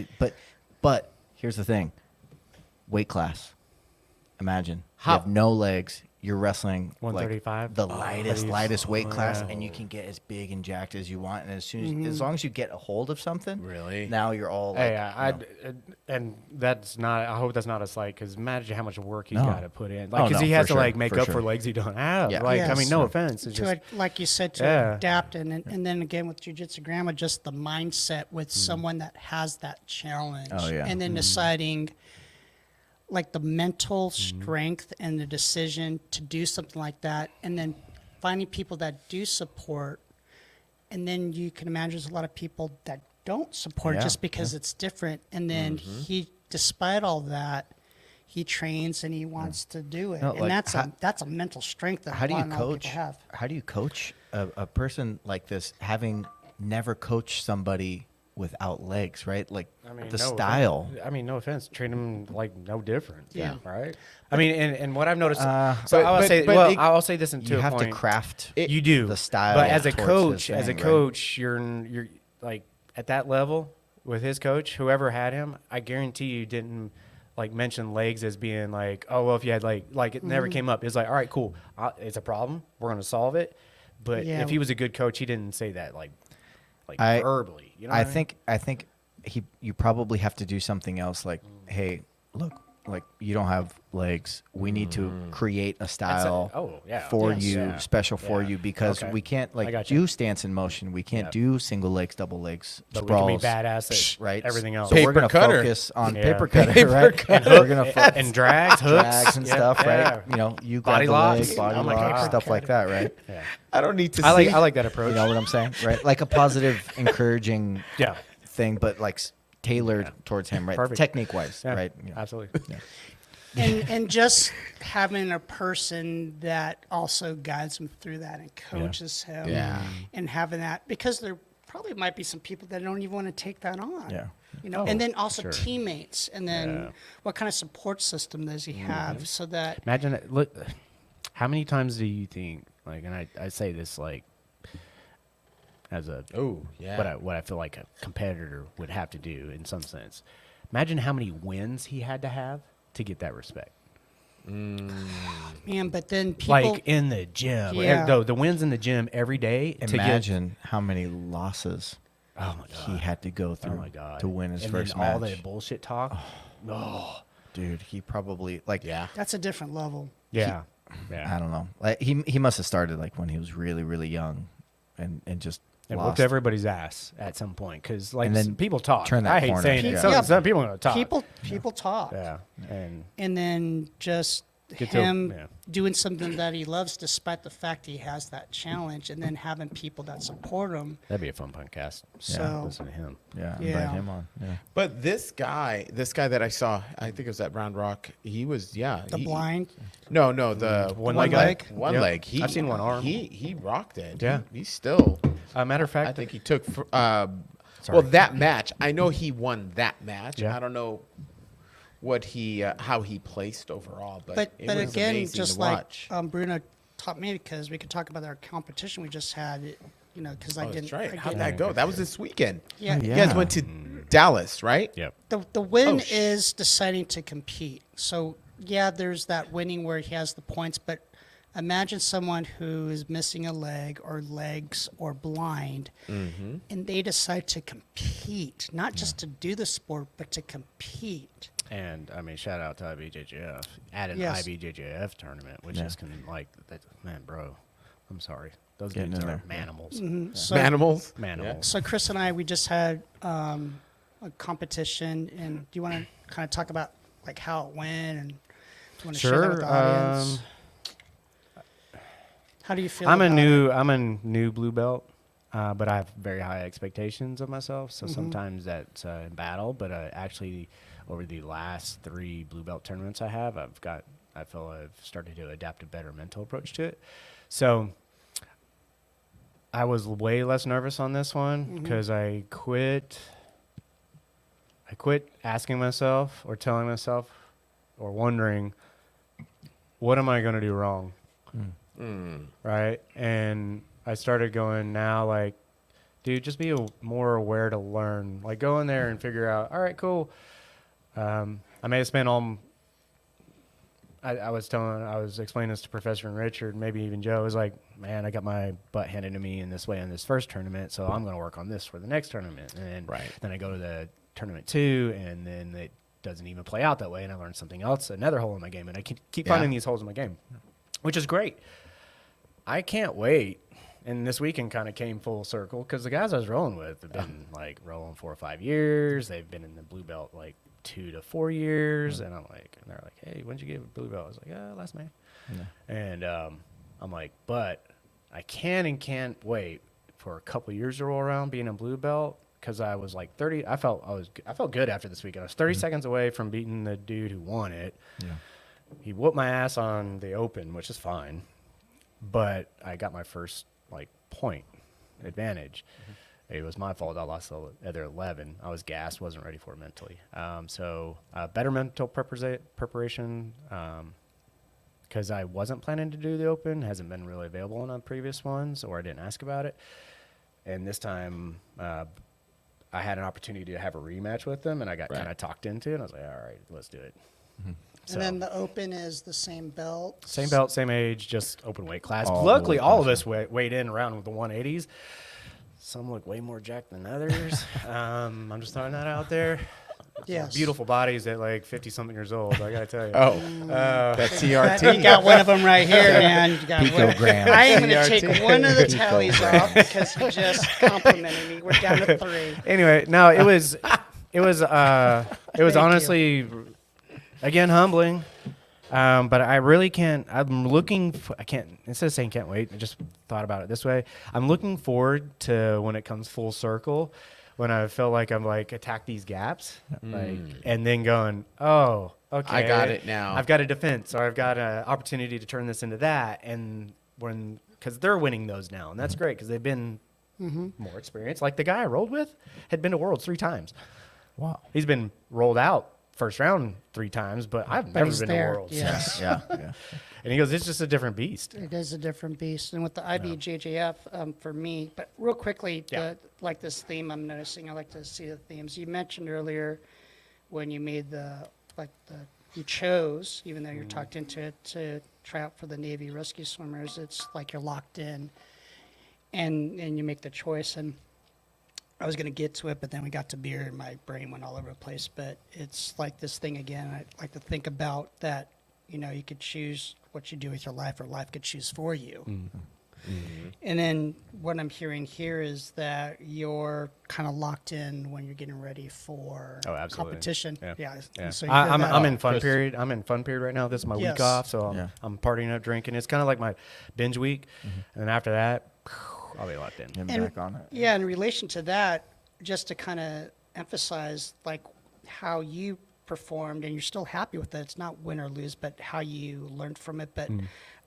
but here's the thing. Weight class. Imagine you How- have no legs. You're wrestling 135? like the lightest weight class, yeah. and you can get as big and jacked as you want. And as long as you get a hold of something, Really? now you're all. Hey, like, and that's not. I hope that's not a slight because imagine how much work he's No. got to put in. Oh, Like, because no, he has for to like sure, make for up sure. for legs he don't have. Yeah. Like, I mean, no Yes. offense. It's to just like you said, to Yeah. adapt, and then again with jiu-jitsu grandma, just the mindset with someone that has that challenge, Oh, yeah. and then deciding like the mental strength and the decision to do something like that, and then finding people that do support, and then you can imagine there's a lot of people that don't support Yeah, just because it's different, and then he, despite all that, he trains and he wants to do it, No, and like, that's a mental strength that how do you not a lot of people coach? have. How do you coach a person like this, having never coached somebody without legs, right? Like I mean, the no style. Offense. I mean, no offense. Treat him like no different. Yeah. Right. I mean, and what I've noticed. but- I'll say this in You have to point. craft. You do the style but as a towards coach, this thing, right? you're like at that level with his coach, whoever had him. I guarantee you didn't like mention legs as being like, oh well, if you had like it never came up. It's like, all right, cool, it's a problem. We're gonna solve it. But Yeah. if he was a good coach, he didn't say that like I- verbally. You know, I what mean? think you probably have to do something else. Like, hey, look, like you don't have legs. We need to create a style for Yes. you, Yeah. special for Yeah. you, because Okay. we can't like got you. do stance in motion. We can't Yep. do single legs, double legs, But we can sprawls, be badass at right? everything else. So we're Paper gonna cutter. focus on Yeah. paper cutter, Paper right? cutter. We're gonna and drags, hooks, drags and yeah, stuff, yeah. right? You know, you Body grab the locks. leg, body Oh my locks, God. stuff like that, right? Yeah. I don't need to I see. like that approach. You know what I'm saying, right? Like a positive, encouraging Yeah. thing, but like tailored towards him, right? Perfect. Technique wise, Yeah, right? You know. Absolutely. and just having a person that also guides him through that and coaches him, Yeah. and having that, because there probably might be some people that don't even want to take that on, Yeah. you know, Oh, and then also sure. teammates, and then Yeah. what kind of support system does he have, so that Imagine it. Look, how many times do you think like, and I say this like as a Oh, yeah. what I feel like a competitor would have to do in some sense. Imagine how many wins he had to have to get that respect. Man, but then people Like in the gym. Yeah. The wins in the gym every day. Imagine how many losses Oh my he god. had to go Oh through my god. to win his and first then match. all that bullshit talk. Dude, he probably like Yeah. that's a different level. Yeah. I Yeah. don't know. Like he must have started like when he was really really young, and just And lost. whooped everybody's ass at some point because like And then people talk. turn that I hate corner. saying it. Yeah. Some people are gonna talk. People talk. Yeah. And And then just Get to- him yeah. doing something that he loves despite the fact he has that challenge, and then having people that support him. that'd be a fun podcast. So Listen to him. Yeah, Yeah. invite him on. Yeah. But this guy that I saw, I think it was at Round Rock. He was the he- blind. No, the One leg leg guy? One Yep. leg. I've seen one arm. He rocked it. Yeah. He's still. Matter of fact, I think he took. Well, that match. I know he won that match. Yeah. I don't know what he how he placed overall, but But it was again, amazing just to like watch. Bruno taught me, because we could talk about our competition we just had. You know, because I Oh, didn't. that's right. I How'd didn't- that go? That was this weekend. Yeah. You guys went to Dallas, right? yep. The win Oh, sh- is deciding to compete. So yeah, there's that winning where he has the points, but imagine someone who is missing a leg or legs or blind, and they decide to compete, not just to do the sport, but to compete. And I mean, shout out to IBJJF. Add an Yes. IBJJF tournament, which is like that. Man, bro, I'm sorry. Those Getting dudes in are there. manimals. So, Manimals. Manimals. so Chris and I, we just had a competition, and do you want to kind of talk about like how it went, and do you want to share that with the audience? How do you feel? I'm a about it? I'm a new blue belt, but I have very high expectations of myself. So sometimes that's in battle. But actually, over the last 3 blue belt tournaments I feel I've started to adapt a better mental approach to it. So I was way less nervous on this one because I quit asking myself or telling myself or wondering, what am I going to do wrong? Right? And I started going now, like, dude, just be more aware to learn. Like, go in there and figure out, all right, cool. I may have spent all... I was explaining this to Professor and Richard, maybe even Joe. I was like, man, I got my butt handed to me in this way in this first tournament, so I'm going to work on this for the next tournament. And then I go to the tournament 2, and then it doesn't even play out that way, and I learn something else, another hole in my game, and I keep finding these holes in my game, which is great. I can't wait. And this weekend kind of came full circle because the guys I was rolling with have been like rolling 4 or 5 years. They've been in the blue belt like 2 to 4 years, and I'm like, and they're like, hey, when'd you get a blue belt? I was like, last May. And I'm like, but I can and can't wait for a couple years to roll around being a blue belt, because I was like 30. I felt good after this weekend. I was 30 seconds away from beating the dude who won it. Yeah. He whooped my ass on the open, which is fine, but I got my first like point advantage. It was my fault. I lost the other 11. I was gassed, wasn't ready for it mentally. So better mental preparation, because I wasn't planning to do the open. Hasn't been really available on previous ones, or I didn't ask about it. And this time I had an opportunity to have a rematch with them, and I got kind of talked into it. And I was like, all right, let's do it. So, And then the open is the same belt. same belt, same age, just open weight class. All Luckily, weight all of us weighed in around with the 180s. Some look way more jacked than others. I'm just throwing that out there. Yes. Beautiful bodies at like 50-something years old, I got to tell you. That You TRT. got one of them right here, man. You got one. Picograms. I am going to CRT. take one of the tallies off because he just complimented me. We're down to 3. Anyway, no, it was Thank honestly, again, humbling. But I really can't. I'm looking. I can't. Instead of saying can't wait, I just thought about it this way. I'm looking forward to when it comes full circle, when I feel like I'm like attack these gaps, like, and then going, oh, okay, I got it now. I've got a defense, or I've got an opportunity to turn this into that, and because they're winning those now, and that's great because they've been more experienced. Like the guy I rolled with had been to Worlds 3 times. Wow. He's been rolled out first round 3 times, but I've never he's been there, to Worlds. yes. Yeah. And he goes, it's just a different beast. It is a different beast. And with the IBJJF, for me, but real quickly, like this theme I'm noticing, I like to see the themes. You mentioned earlier when you made the you chose, even though you're tucked into it, to try out for the Navy rescue swimmers. It's like you're locked in, and you make the choice. And I was going to get to it, but then we got to beer and my brain went all over the place. But it's like this thing again. I like to think about that, you could choose what you do with your life, or life could choose for you. And then what I'm hearing here is that you're kind of locked in when you're getting ready for competition. Yeah. So I'm in fun period. I'm in fun period right now. This is my week Yes. off, so I'm partying up, drinking. It's kind of like my binge week, and then after that, I'll be locked in. And back on it. Yeah, in relation to that, just to kind of emphasize like how you performed, and you're still happy with it. It's not win or lose, but how you learned from it. But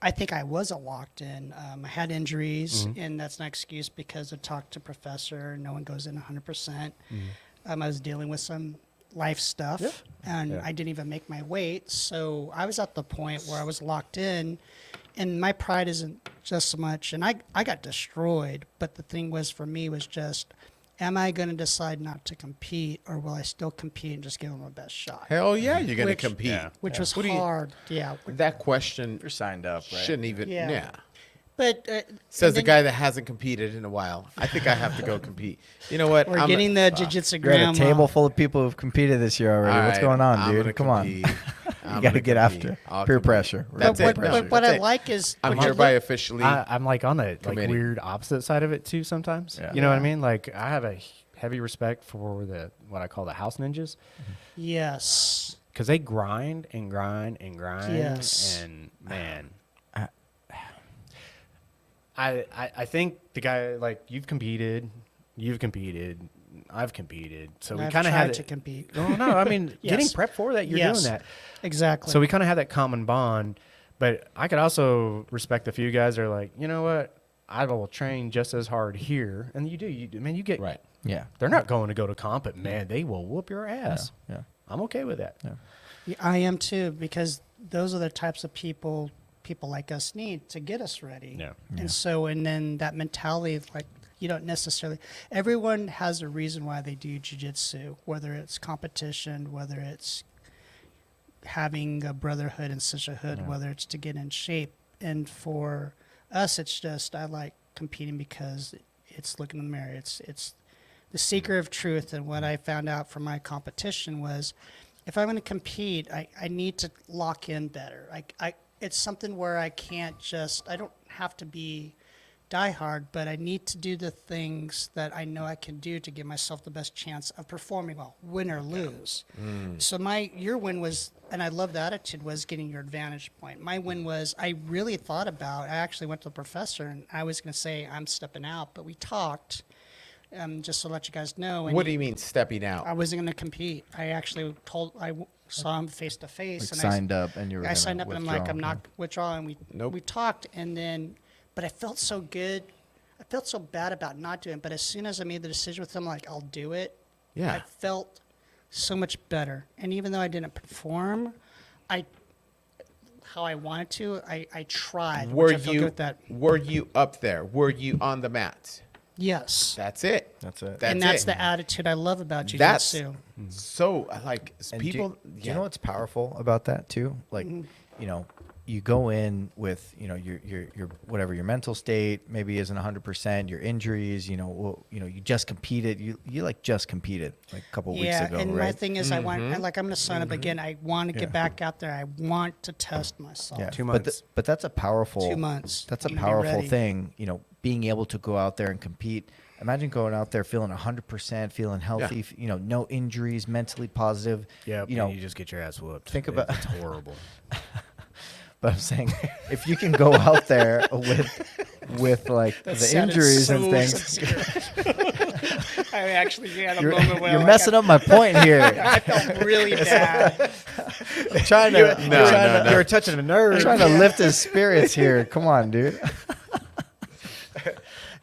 I think I wasn't locked in. I had injuries, and that's not an excuse because I talked to professor. No one goes in 100%. I was dealing with some life stuff, and I didn't even make my weight. So I was at the point where I was locked in, and my pride isn't just so much. And I got destroyed, but the thing was for me was just, am I going to decide not to compete, or will I still compete and just give them my best shot? Hell yeah, you're going to Which- compete. Which was What do you- hard. Yeah. That question You're signed up, right? shouldn't even. Yeah. Yeah. But Says and the then guy that hasn't competed in a while. I think I have to go compete. You know what? we're getting the jiu-jitsu You're at grandma. a table full of people who've competed this year already. All What's right, going on, I'm dude? gonna Come on. compete. You got to get after peer pressure. That's But it. what, No, but what that's I it. like is I'm what you hereby look- officially. I'm like on the like committee. weird opposite side of it too sometimes. Yeah. You know what I mean? Like I have a heavy respect for what I call the house ninjas, Yes. because they grind and grind and grind. Yes. And man, I think the guy, like, you've competed, I've competed, so we I've kind of tried had to compete. No, I mean, Yes. getting prepped for that, you're Yes. doing that. Exactly. So we kind of have that common bond, but I could also respect a few guys that are like, you know what, I will train just as hard here, and you get right. Yeah. They're not going to go to comp, but man, they will whoop your ass. Yeah. I'm okay with that. Yeah. Yeah, I am too, because those are the types of people like us need to get us ready. Yeah. And so, and then that mentality, like, you don't necessarily, everyone has a reason why they do jiu-jitsu, whether it's competition, whether it's having a brotherhood and sisterhood, whether it's to get in shape. And for us, it's just, I like competing because it's looking in the mirror. It's the seeker of truth. And what I found out from my competition was, if I'm going to compete, I need to lock in better. It's something where I don't have to be diehard, but I need to do the things that I know I can do to give myself the best chance of performing well, win or lose. So your win was, and I love the attitude, was getting your advantage point. My win was, I really thought about, I actually went to the professor and I was going to say I'm stepping out, but we talked, just to let you guys know. And What do you mean stepping out? I wasn't going to compete. I actually saw him face to face, Like and signed up, and you were. I signed up, and I'm like, I'm not withdrawing. We talked, and then, but I felt so good. I felt so bad about not doing it. But as soon as I made the decision with him, like, I'll do it. Yeah. I felt so much better. And even though I didn't perform, how I wanted to, I tried. Were which I felt good you with that? were you up there? Were you on the mat? Yes. That's it. That's it. And that's it. the attitude I love about That's jiu-jitsu. so like And people. Do you know what's powerful about that too? Like, you go in with your whatever your mental state maybe isn't 100%. Your injuries, you just competed. You like just competed like a couple weeks ago, and right? my thing is, I'm going to sign up again. I want to get back out there. I want to test myself. Yeah. 2 But months. but that's a powerful 2 months. That's a I'm gonna be powerful ready. thing, being able to go out there and compete. Imagine going out there feeling 100%, feeling healthy, no injuries, mentally positive. Yeah, you you just get your ass whooped. think about- it's horrible. But I'm saying, if you can go out there with like the sounded injuries so and things, sincere. I actually had a you're, moment where you're messing up my point here. I felt really bad. I'm trying to, No. You're touching a nerve. I'm trying to lift his spirits here. Come on, dude.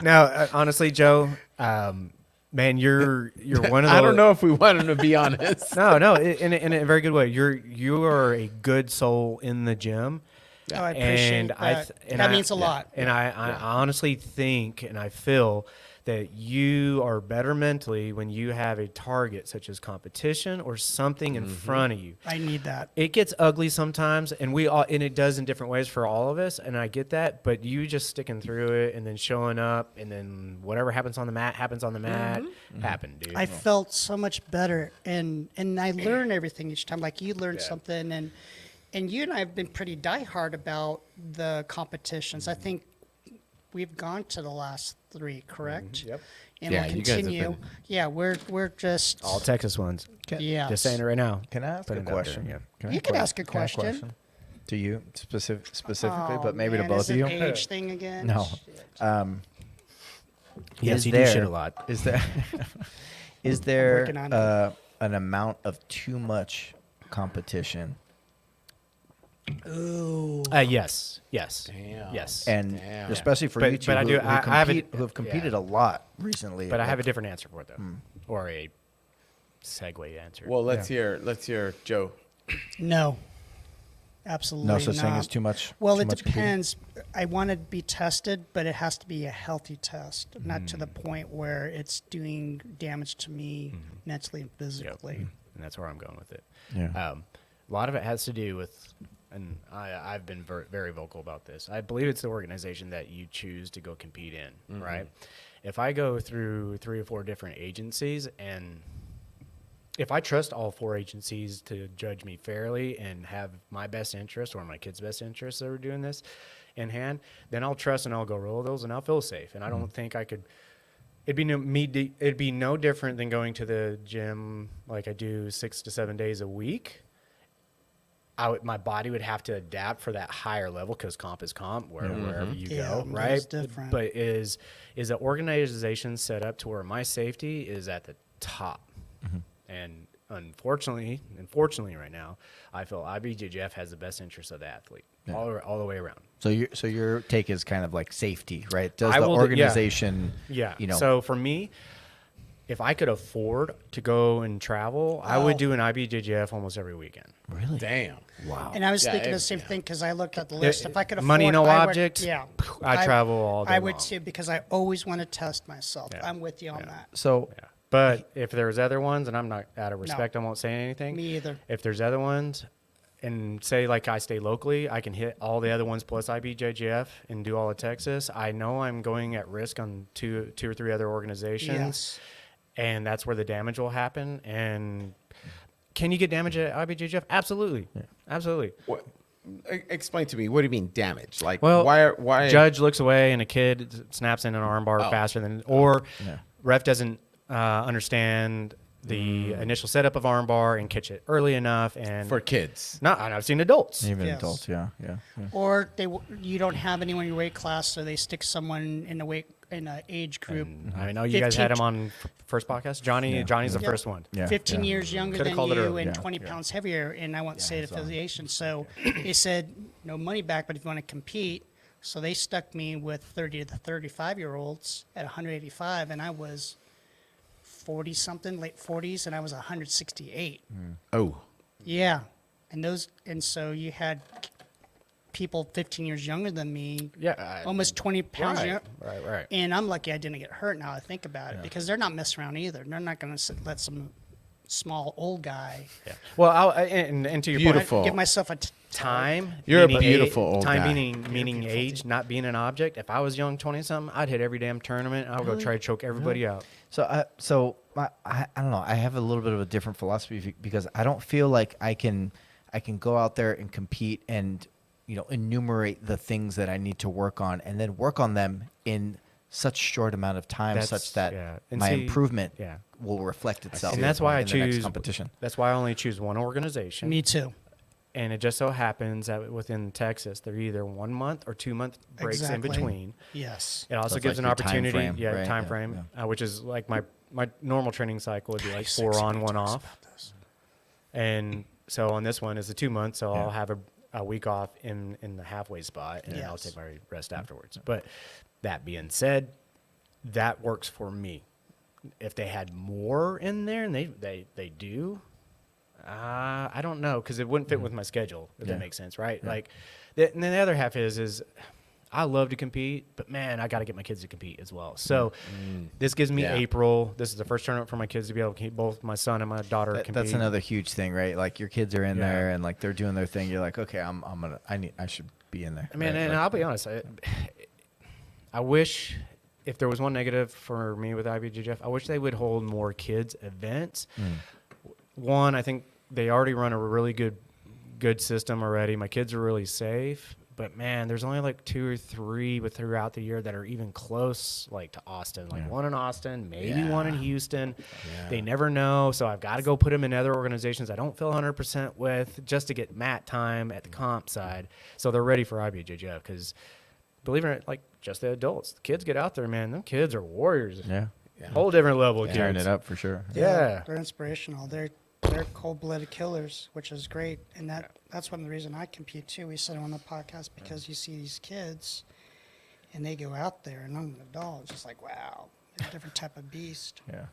Now, honestly, Joe, man, you're one of those. I don't know if we want him to be honest. No, in a very good way. You are a good soul in the gym. Oh, I appreciate and that. and That means a lot. And I honestly think and I feel that you are better mentally when you have a target such as competition or something in front of you. I need that. It gets ugly sometimes, and it does in different ways for all of us, and I get that. But you just sticking through it and then showing up, and then whatever happens on the mat happens on the mat. Happened, dude. I felt so much better, and I learn everything each time. Like you learn something, and you and I have been pretty diehard about the competitions. I think we've gone to the last 3, correct? Yep. And Yeah, we'll you guys have continue. been- Yeah, we're just All Texas ones. yeah. Just saying it right now. Can I ask Put a it out there, question? yeah. Can You I can que- ask a can I question. to you specifically, Oh, but maybe to man, both is of it you. age thing again? No. Yes, Is you do there- shit a lot. Is there is there working on it. an amount of too much competition? Ooh. Yes. Damn. Yes. And Damn. especially for But- you two but I who, do- who, I have compete, a- who have competed yeah. a lot recently. But I have a like- different answer for it, though. Or a segue answer. Well, let's hear Joe. No. Absolutely no such not. thing as too much. Well, too it much competing? depends. I want to be tested, but it has to be a healthy test, not to the point where it's doing damage to me mentally and Yep. physically. And that's where I'm going with it. Yeah. A lot of it has to do with, and I've been very vocal about this. I believe it's the organization that you choose to go compete in, right? If I go through 3 or 4 different agencies, and if I trust all 4 agencies to judge me fairly and have my best interest or my kids' best interest that are doing this in hand, then I'll trust and I'll go roll those and I'll feel safe. And I don't think I could. It'd be no different than going to the gym like I do 6 to 7 days a week. My body would have to adapt for that higher level because comp is comp wherever you Yeah, go, it is right? different. But is the organization set up to where my safety is at the top? And unfortunately right now, I feel IBJJF has the best interest of the athlete all the way around. So your take is kind of like safety, right? Does I the will do- yeah. organization, Yeah. you know, So for me, if I could afford to go and travel, I would do an IBJJF almost every weekend. really? Damn. Wow. And I was Yeah, thinking it- the same yeah. thing because I looked at the list. If I could afford Money, no I would- object, yeah, I travel all day I would long. too because I always want to test myself. Yeah. I'm with you on that. So Yeah. But if there's other ones, and I'm not out of respect, I won't say anything. Me either. If there's other ones, and say like I stay locally, I can hit all the other ones plus IBJJF and do all of Texas. I know I'm going at risk on two or 3 other organizations, Yes. and that's where the damage will happen. And can you get damage at IBJJF? Absolutely, absolutely. What? Explain to me. What do you mean damage? Like, Well, why? Judge looks away and a kid snaps in an armbar faster than, or ref doesn't understand the initial setup of armbar and catch it early enough. And for kids. no, and I've seen adults. even Yes. adults, yeah. Or you don't have anyone in your weight class, so they stick someone in a age group. I know you guys 15 had him on first podcast. Johnny's the Yeah. first one. Yeah. 15 years younger Coulda than called it you early. and Yeah. 20 pounds heavier, and I won't say the so- affiliation. So they said no money back, but if you want to compete, so they stuck me with 30 to 35-year-olds at 185, and I was 40 something, late 40s, and I was 168. Oh. Yeah, and so you had people 15 years younger than me, Yeah, almost 20 pounds right, younger. right. And I'm lucky I didn't get hurt now I think about it because they're not messing around either. They're not going to let some small old guy Yeah. Well, and to your Beautiful. point, give myself a time. You're a meaning beautiful old time guy. meaning beautiful, age, not being an object. If I was young, 20-something, I'd hit every damn tournament. I would go try to choke everybody out. So I don't know. I have a little bit of a different philosophy because I don't feel like I can go out there and compete and enumerate the things that I need to work on and then work on them in such short amount of time, such that And my see, improvement yeah. will reflect itself. And that's why I in the next choose competition. That's why I only choose one organization. Me too. And it just so happens that within Texas, they're either 1 month or 2 month breaks Exactly. in between. Yes. It also it's gives like an your time opportunity, frame, right? time Yeah, frame, which is like my normal training cycle would be like 4 sexy on, when he 1 talks off. And so on this one is a 2 month, so I'll have a week off in the halfway spot, and then I'll Yes. take my rest afterwards. But that being said, that works for me. If they had more in there, and they do, I don't know, because it wouldn't fit with my schedule, if that makes sense, right? Like, and then the other half is I love to compete, but man, I got to get my kids to compete as well. So this gives me April. This is the first tournament for my kids to be able to keep both my son and my daughter compete. That's another huge thing, right? Like your kids are in there and like they're doing their thing. You're like, okay, I should be in there. I mean, right? and like, I'll be honest. I wish if there was one negative for me with IBJJF, I wish they would hold more kids events. One, I think they already run a really good system already. My kids are really safe. But man, there's only like 2 or 3 throughout the year that are even close, like to Austin. Like one in Austin, maybe one in Houston. Yeah. They never know, so I've got to go put them in other organizations I don't feel 100% with just to get mat time at the comp side, so they're ready for IBJJF. Because believe it or not, like just the adults, the kids get out there, man. Them kids are warriors. Yeah. Whole different level of kids. Turn it up for sure. Yeah. They're inspirational. They're cold-blooded killers, which is great, and that's one of the reasons I compete too. We said it on the podcast because you see these kids, and they go out there, and I'm an adult, just like wow, they're a different type of beast. Yeah.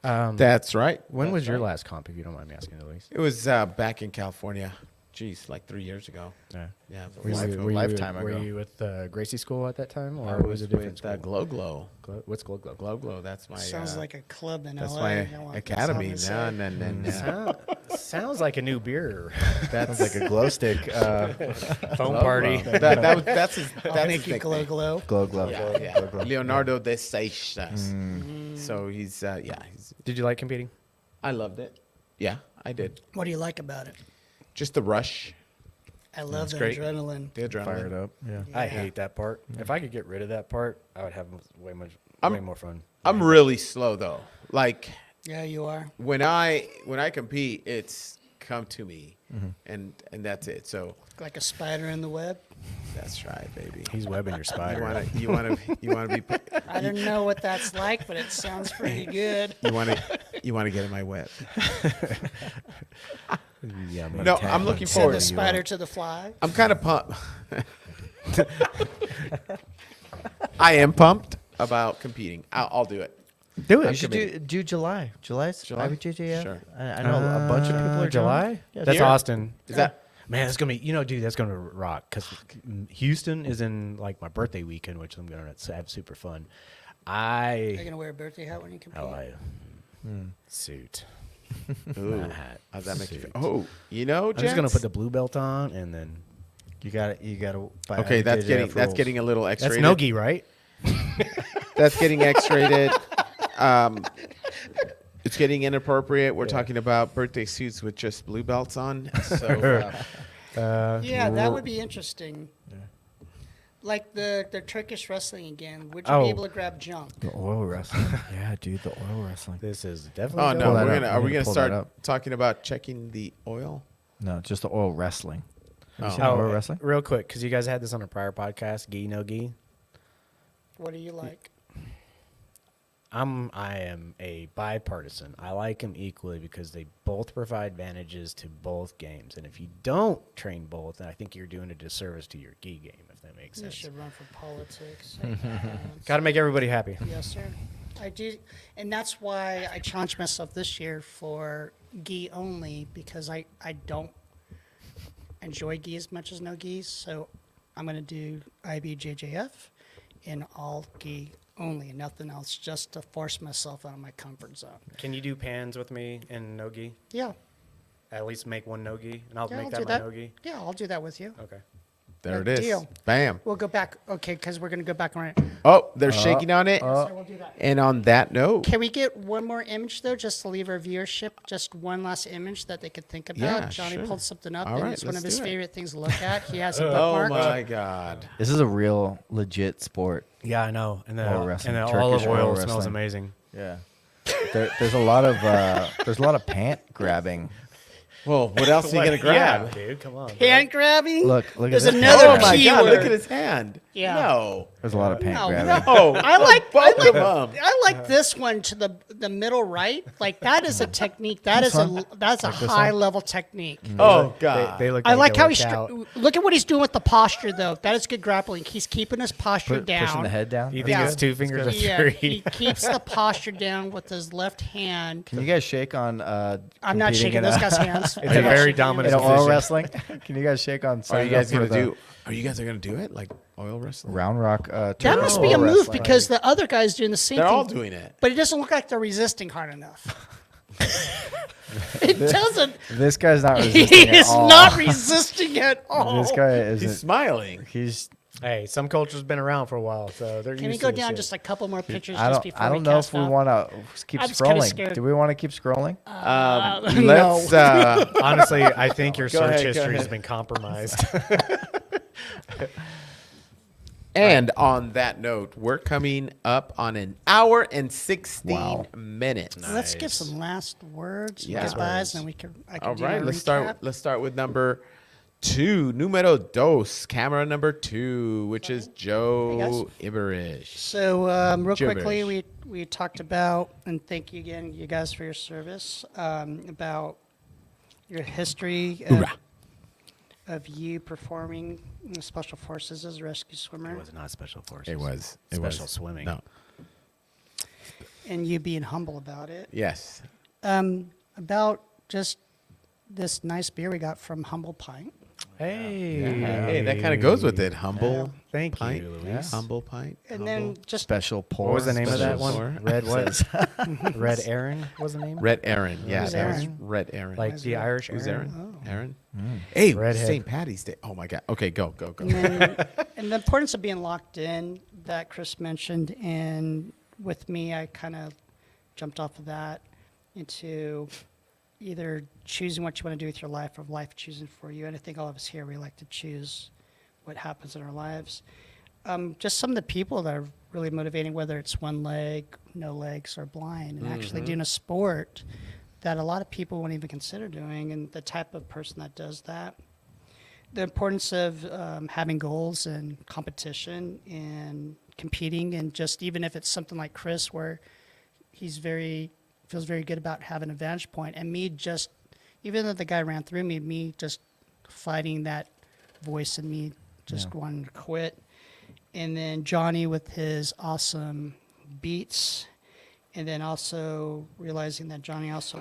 That's right. When was your last comp, if you don't mind me asking, at least? It was back in California. Geez, like 3 years ago. Yeah. Yeah. Lifetime were ago. you with Gracie School at that time, or I was it a different with school? Glow. What's Glow Glow? Glow Glow. That's my. Sounds like a club in That's LA. my I want academy. something to No. Sounds like a new beer. Sounds like a glow stick. Phone party. That's his. I'll That's make his you nickname. glow. Glow glove. Yeah. Leonardo de Seixas. So he's Did you like competing? I loved it. Yeah, I did. What do you like about it? Just the rush, I love the great. adrenaline. the adrenaline. Fired up. Yeah. I hate that part. If I could get rid of that part, I would have way more fun. I'm really slow though. Like Yeah, you are. when I compete, it's come to me, and that's it. So Like a spider in the web. that's right, baby. He's webbing your spider. You want to be. I don't know what that's like, but it sounds pretty good. You want to get in my web. Yeah, No, I'm looking Send forward. the spider to the fly. I'm kind of pumped. I am pumped about competing. I'll do it. Do You should do July. July's July? IBJJF. Sure. I know a bunch of people are July. Yeah, That's Here? Austin. Is that? Man, it's gonna be dude. That's gonna rock because Houston is in like my birthday weekend, which I'm gonna have super fun. Are you gonna wear a birthday hat when you compete? Suit. Ooh, hat. how's that make you feel? Suit. Oh, you know, I'm just gonna gents? put the blue belt on and then. You got to buy Okay, that's IBJJF rules. getting a little X-rated. That's no-gi, right? That's getting X-rated. It's getting inappropriate. We're talking about birthday suits with just blue belts on. So Yeah, that would be interesting. Like the Turkish wrestling again. Would you Oh. be able to grab junk? The oil wrestling. Yeah, dude, the oil wrestling. This is definitely. oh no, Pull that we're up. gonna. Are we I'm gonna gonna pull that start up. talking about checking the oil? No, just the oil wrestling. Have you seen Oh. oil wrestling? Real quick, because you guys had this on a prior podcast. Gi no gi. What do you like? I am a bipartisan. I like them equally because they both provide advantages to both games. And if you don't train both, then I think you're doing a disservice to your gi game, if that makes You sense. should run for politics. Got to make everybody happy. Yes, sir. I do, and that's why I challenged myself this year for gi only because I don't enjoy gi as much as no gi. So I'm going to do IBJJF in all gi only, nothing else, just to force myself out of my comfort zone. Can you do pans with me in no gi? Yeah, At least make one no gi, and I'll yeah, make I'll that do my that. no gi. Yeah, I'll do that with you. Okay. There Good it is. deal. Bam. We'll go back, okay, because we're going to go back around. Oh, they're shaking on it. So we'll do that. And on that note, Can we get one more image though, just to leave our viewership just one last image that they could think about? Yeah, Johnny sure. pulled something up, All and right, it's one let's of his do it. favorite things to look at. He has a oh bookmark. my God. This is a real legit sport. Yeah, I know. And the, Oil wrestling, and the Turkish olive oil oil smells wrestling. amazing. Yeah. There's a lot of pant grabbing. Well, what else are you gonna grab? Yeah, dude, come on. Hand grabbing. Look at There's this. another Oh my God! keyword. Look at his hand. Yeah. No. There's a lot of pant No, grabbing. Oh, I like both of them. I like this one to the middle right. Like that is a technique. That's a high level technique. Oh God. They look I like they how work he's out. look at what he's doing with the posture though. That is good grappling. He's keeping his posture down. Pushing the head down. You think Yeah. it's 2 fingers or Yeah, 3? he keeps the posture down with his left hand. Can you guys shake on? I'm not competing shaking in those a- guys' hands. It's a very dominant In oil position. wrestling. Can you guys shake on? Are you guys gonna gonna do it like oil wrestling? Round Rock? That turtle must be a oil move wrestling. because the other guy's doing the same They're thing. all doing it. But it doesn't look like they're resisting hard enough. It doesn't. This guy's not He resisting at is all. not resisting at all. This guy He's isn't. smiling. He's. Hey, some culture's been around for a while, so they're Can used we to go this down shit. just a couple more pictures I just don't. before I we don't know cast if we out? want to keep I'm just kinda scrolling. scared. Do we want to keep scrolling? Let's. Honestly, I think your Go search ahead, go history has ahead. been compromised. And on that note, we're coming up on an hour and 16 minutes. Let's give some last words, Yeah. goodbyes, and I can All do right, my let's recap. start with number 2, numero dos, camera number 2, which is Joe Iberish. So real quickly, Gibberish. we talked about, and thank you again, you guys, for your service, about your history of you performing in the Special Forces as a rescue swimmer, It was not special forces. It was special swimming. No. and you being humble about it. Yes. About just this nice beer we got from Humble Pint. Hey, Hey, that kind of goes with it. Humble. Thank pint. you, Luis. Humble pint. And then just Special pour. What was the name of that Special one? pour. Red what? Red Aaron was the name. Red Aaron. Yeah, Who's that was Aaron? Red Aaron. Like the Irish Who's Aaron. Aaron? Aaron? Hey, Redhead. St. Patty's Day. Oh my God. Okay, go. and, then, and the importance of being locked in that Chris mentioned, and with me, I kind of jumped off of that into either choosing what you want to do with your life or life choosing for you. And I think all of us here, we like to choose what happens in our lives. Just some of the people that are really motivating, whether it's one leg, no legs, or blind, and actually doing a sport that a lot of people won't even consider doing, and the type of person that does that. The importance of having goals and competition and competing, and just even if it's something like Chris, where feels very good about having a vantage point, and me just, even though the guy ran through me just fighting that voice in me, just wanting to quit. And then Jonny with his awesome beats, and then also realizing that Jonny also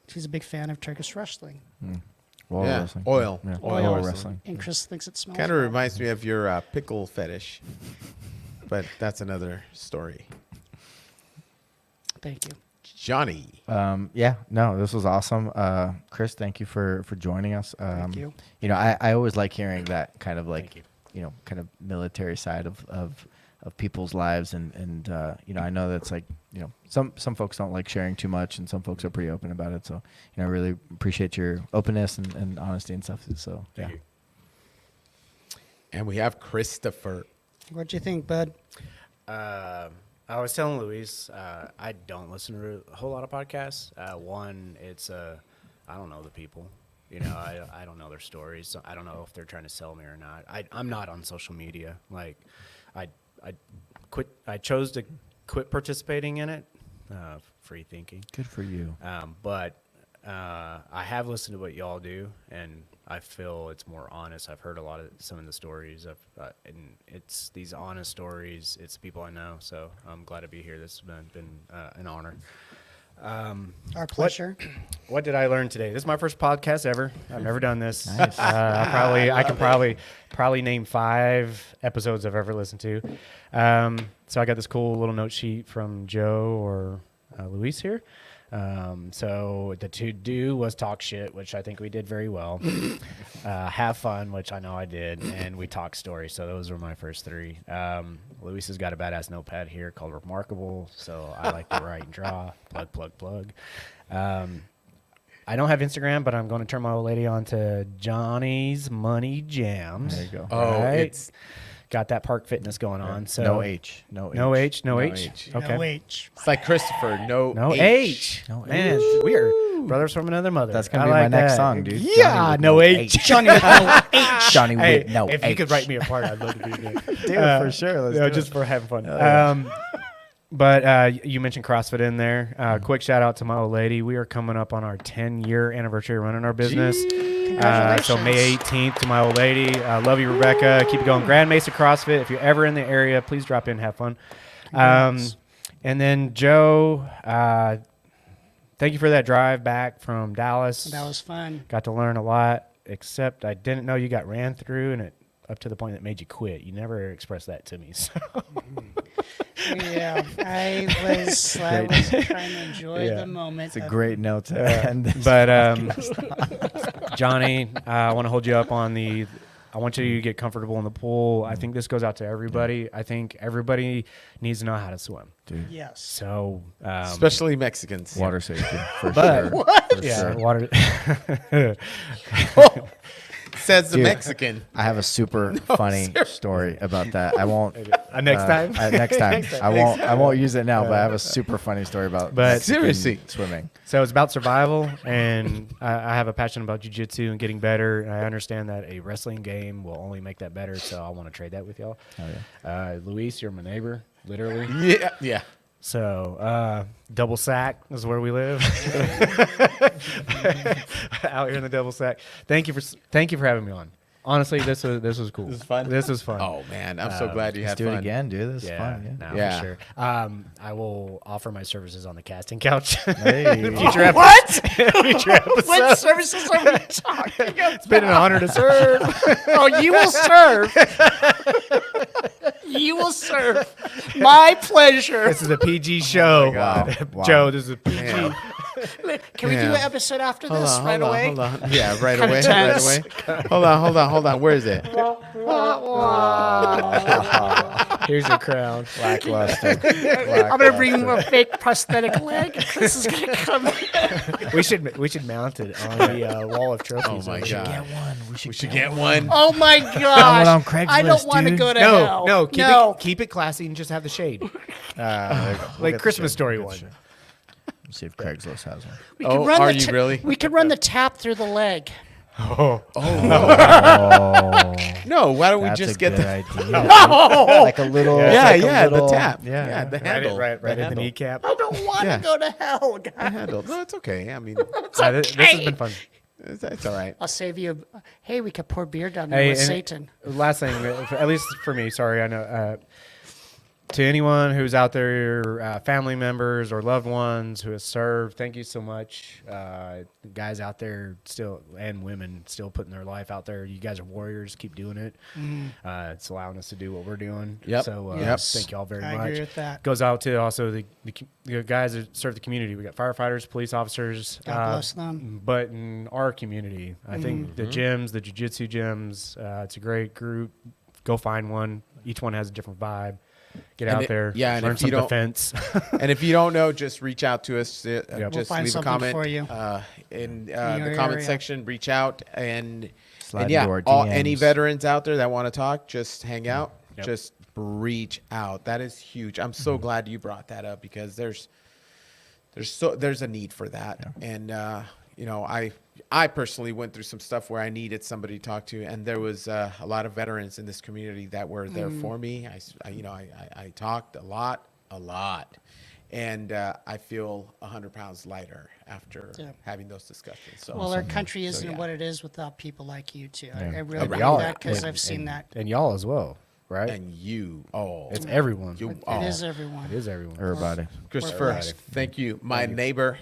he's a big fan of Turkish wrestling. Oil Yeah, wrestling. oil. Yeah. Oil Oil wrestling. wrestling. And Chris thinks it smells Kind of well. reminds me of your pickle fetish, but that's another story. Thank you. Johnny. Yeah, no, this was awesome. Chris, thank you for joining us. Thank you. You know, I always like hearing that kind of Thank you. kind of military side of people's lives, and I know that's like, some folks don't like sharing too much, and some folks are pretty open about it. So, I really appreciate your openness and honesty and stuff. So, yeah. Thank you. And we have Christopher. What'd you think, bud? I was telling Luis, I don't listen to a whole lot of podcasts. One, it's I don't know the people. I don't know their stories. So I don't know if they're trying to sell me or not. I'm not on social media. Like, I quit. I chose to quit participating in it. Free thinking. Good for you. But I have listened to what y'all do, and I feel it's more honest. I've heard some of the stories and it's these honest stories. It's people I know, so I'm glad to be here. This has been an honor. Our pleasure. What did I learn today? This is my first podcast ever. I've never done this. Nice. I can probably name 5 episodes I've ever listened to. So I got this cool little note sheet from Joe or Luis here. So the to-do was talk shit, which I think we did very well. Have fun, which I know I did, and we talked stories. So those were my first 3. Luis has got a badass notepad here called Remarkable, so I like to write and draw. Plug. I don't have Instagram, but I'm going to turn my old lady on to Jonny's Moneyjams. There you go. Oh, Right? it's Got that park fitness going on. So No H. No H. No H. No No H. H. Okay. No H. it's like Christopher. No H. No Man, weird. Brothers from another mother. That's gonna I be my like next that. song, dude. Yeah, Johnny with no H. Johnny with no H. Johnny Hey, with no if H. you could write me a part, I'd love to be there. Dude, for sure. Let's do just it. for having fun. yeah. But you mentioned CrossFit in there. Quick shout out to my old lady. We are coming up on our 10-year anniversary of running our business. So May 18th to my old lady. Love you, Rebecca. Keep it going. Grand Mesa CrossFit. If you're ever in the area, please drop in, have fun. And then Joe, thank you for that drive back from Dallas. That was fun. Got to learn a lot, except I didn't know you got ran through and it up to the point that made you quit. You never expressed that to me. So. Yeah, I was trying to enjoy the moment. It's a great note to end this. But Jonny, I want to hold you up on the. I want you to get comfortable in the pool. I think this goes out to everybody. I think everybody needs to know how to swim. Dude. Yes. So, Especially Mexicans. Water safety, for But- sure. For yeah, sure. water. Says the Dude. Mexican. I have a super funny story about that. I won't. Next time. Next time. I won't use it now, but I have a super funny story about But- Mexican Seriously. swimming. So it's about survival, and I have a passion about jiu-jitsu and getting better. And I understand that a wrestling game will only make that better, so I want to trade that with y'all. Oh, Luis, you're my neighbor, literally. Yeah, yeah. So Double Sack is where we live. Out here in the Double Sack. Thank you for having me on. Honestly, this was cool. This was fun? This was fun. Oh man, I'm so glad you Let's had do fun. it again, dude. This is Yeah, fun. no, Yeah. for sure. I will offer my services on the casting couch. Hey. Future What? future episodes. What services are we talking about? It's been an honor to serve. Oh, you will serve. You will serve. My pleasure. This is a PG show. God. Wow. Joe, this is a PG. Yeah. Can we do Yeah. an episode after this right away? Hold on. Yeah, right Kinda away. Right tense. away. Hold on. Where is it? Here's your crown. Lackluster. I'm gonna bring you a fake prosthetic leg. Chris is gonna come. We should mount it on the wall of trophies. Oh my over God. there. one. We should get one. Oh my Found one gosh! on Craigslist, I don't want to dude. go to hell. No, no. keep it classy and just have the shade. We'll Like get Christmas the Story shit. one. Let's see if Craigslist has one. We Oh, run are the you really? We could run the tap through the leg. Oh, No, why don't we that's just a get good the idea. Like a little. Yeah, like a yeah, little- the tap. Yeah, Yeah, the Right, handle. right at the handle. kneecap. I don't want Yeah. to go to hell, guys. The handle. No, it's okay. I mean, This has been fun. it's all right. I'll save you. Hey, we could pour beer down there Hey, with and Satan. Last thing, at least for me, sorry, I know. To anyone who's out there, family members or loved ones who have served, thank you so much. Guys out there still, and women still putting their life out there. You guys are warriors. Keep doing it. It's allowing us to do what we're doing. Yep. So Yep. thank you all very I much. agree with that. Goes out to also the guys that serve the community. We got firefighters, police officers. God bless them. But in our community, I think the gyms, the jiu-jitsu gyms, it's a great group. Go find one. Each one has a different vibe. Get And out it- there. yeah, and learn if you some don't- defense. And if you don't know, just reach out to us. We'll Just find leave a something comment for you. In your the comment area. section. Reach out and Slide yeah, into our any DMs. veterans out there that want to talk, just hang out. Yep. Just reach out. That is huge. I'm so glad you brought that up because there's a need for that. And you know, I personally went through some stuff where I needed somebody to talk to, and there was a lot of veterans in this community that were there for me. I talked a lot, and I feel 100 pounds lighter after having those discussions. So, Well, our country isn't yeah. what it is without people like you too. I Yeah. really And believe y'all- that because and- I've seen that. And y'all as well, right? and you, It's everyone. you, It is everyone. It is everyone. Everybody. Christopher, blessed. thank you. My neighbor,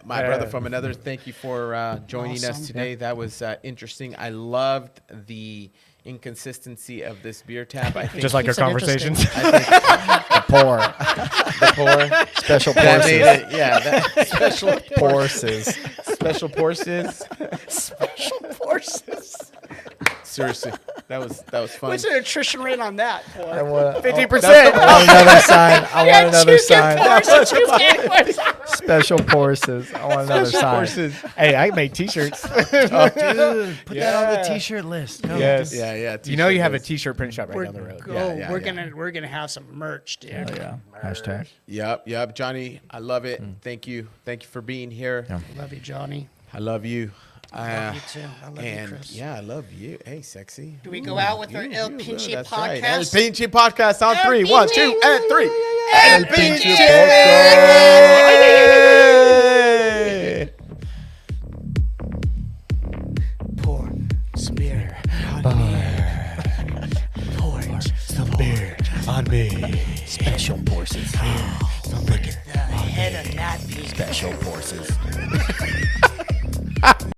my brother from another, thank you for joining us Awesome. today. That was interesting. I loved the inconsistency of this beer tap. I think Just like our Keeps it interesting. conversations. Pour. the pour. Special That made courses. it, yeah, that special Courses. special courses. Special forces. Seriously, that was fun. What's the nutrition rate on that? Boy? 50%. I want another sign. I want another sign. Special courses. I want another sign. Courses. Hey, I make T-shirts. Dude, put that on Yeah. the T-shirt list. Go. Yes. Yeah. You know you have a t-shirt T-shirt print shop right down the road. Yeah, We're gonna have some merch, dude. Oh, yeah. Hashtag. Yep. Jonny, I love it. Thank you for being here. Yeah. Love you, Johnny. I love you. Love you too. I love you, And Chris. yeah, I love you. Hey, sexy. Do we go out with our El Pinche That's Podcast? right. El Pinche Podcast on El 3. 1, Pinche. 2, and 3. El Pinche Pour some beer on me. Pour some beer on me. Special courses. Look at that. head of that people. Special forces.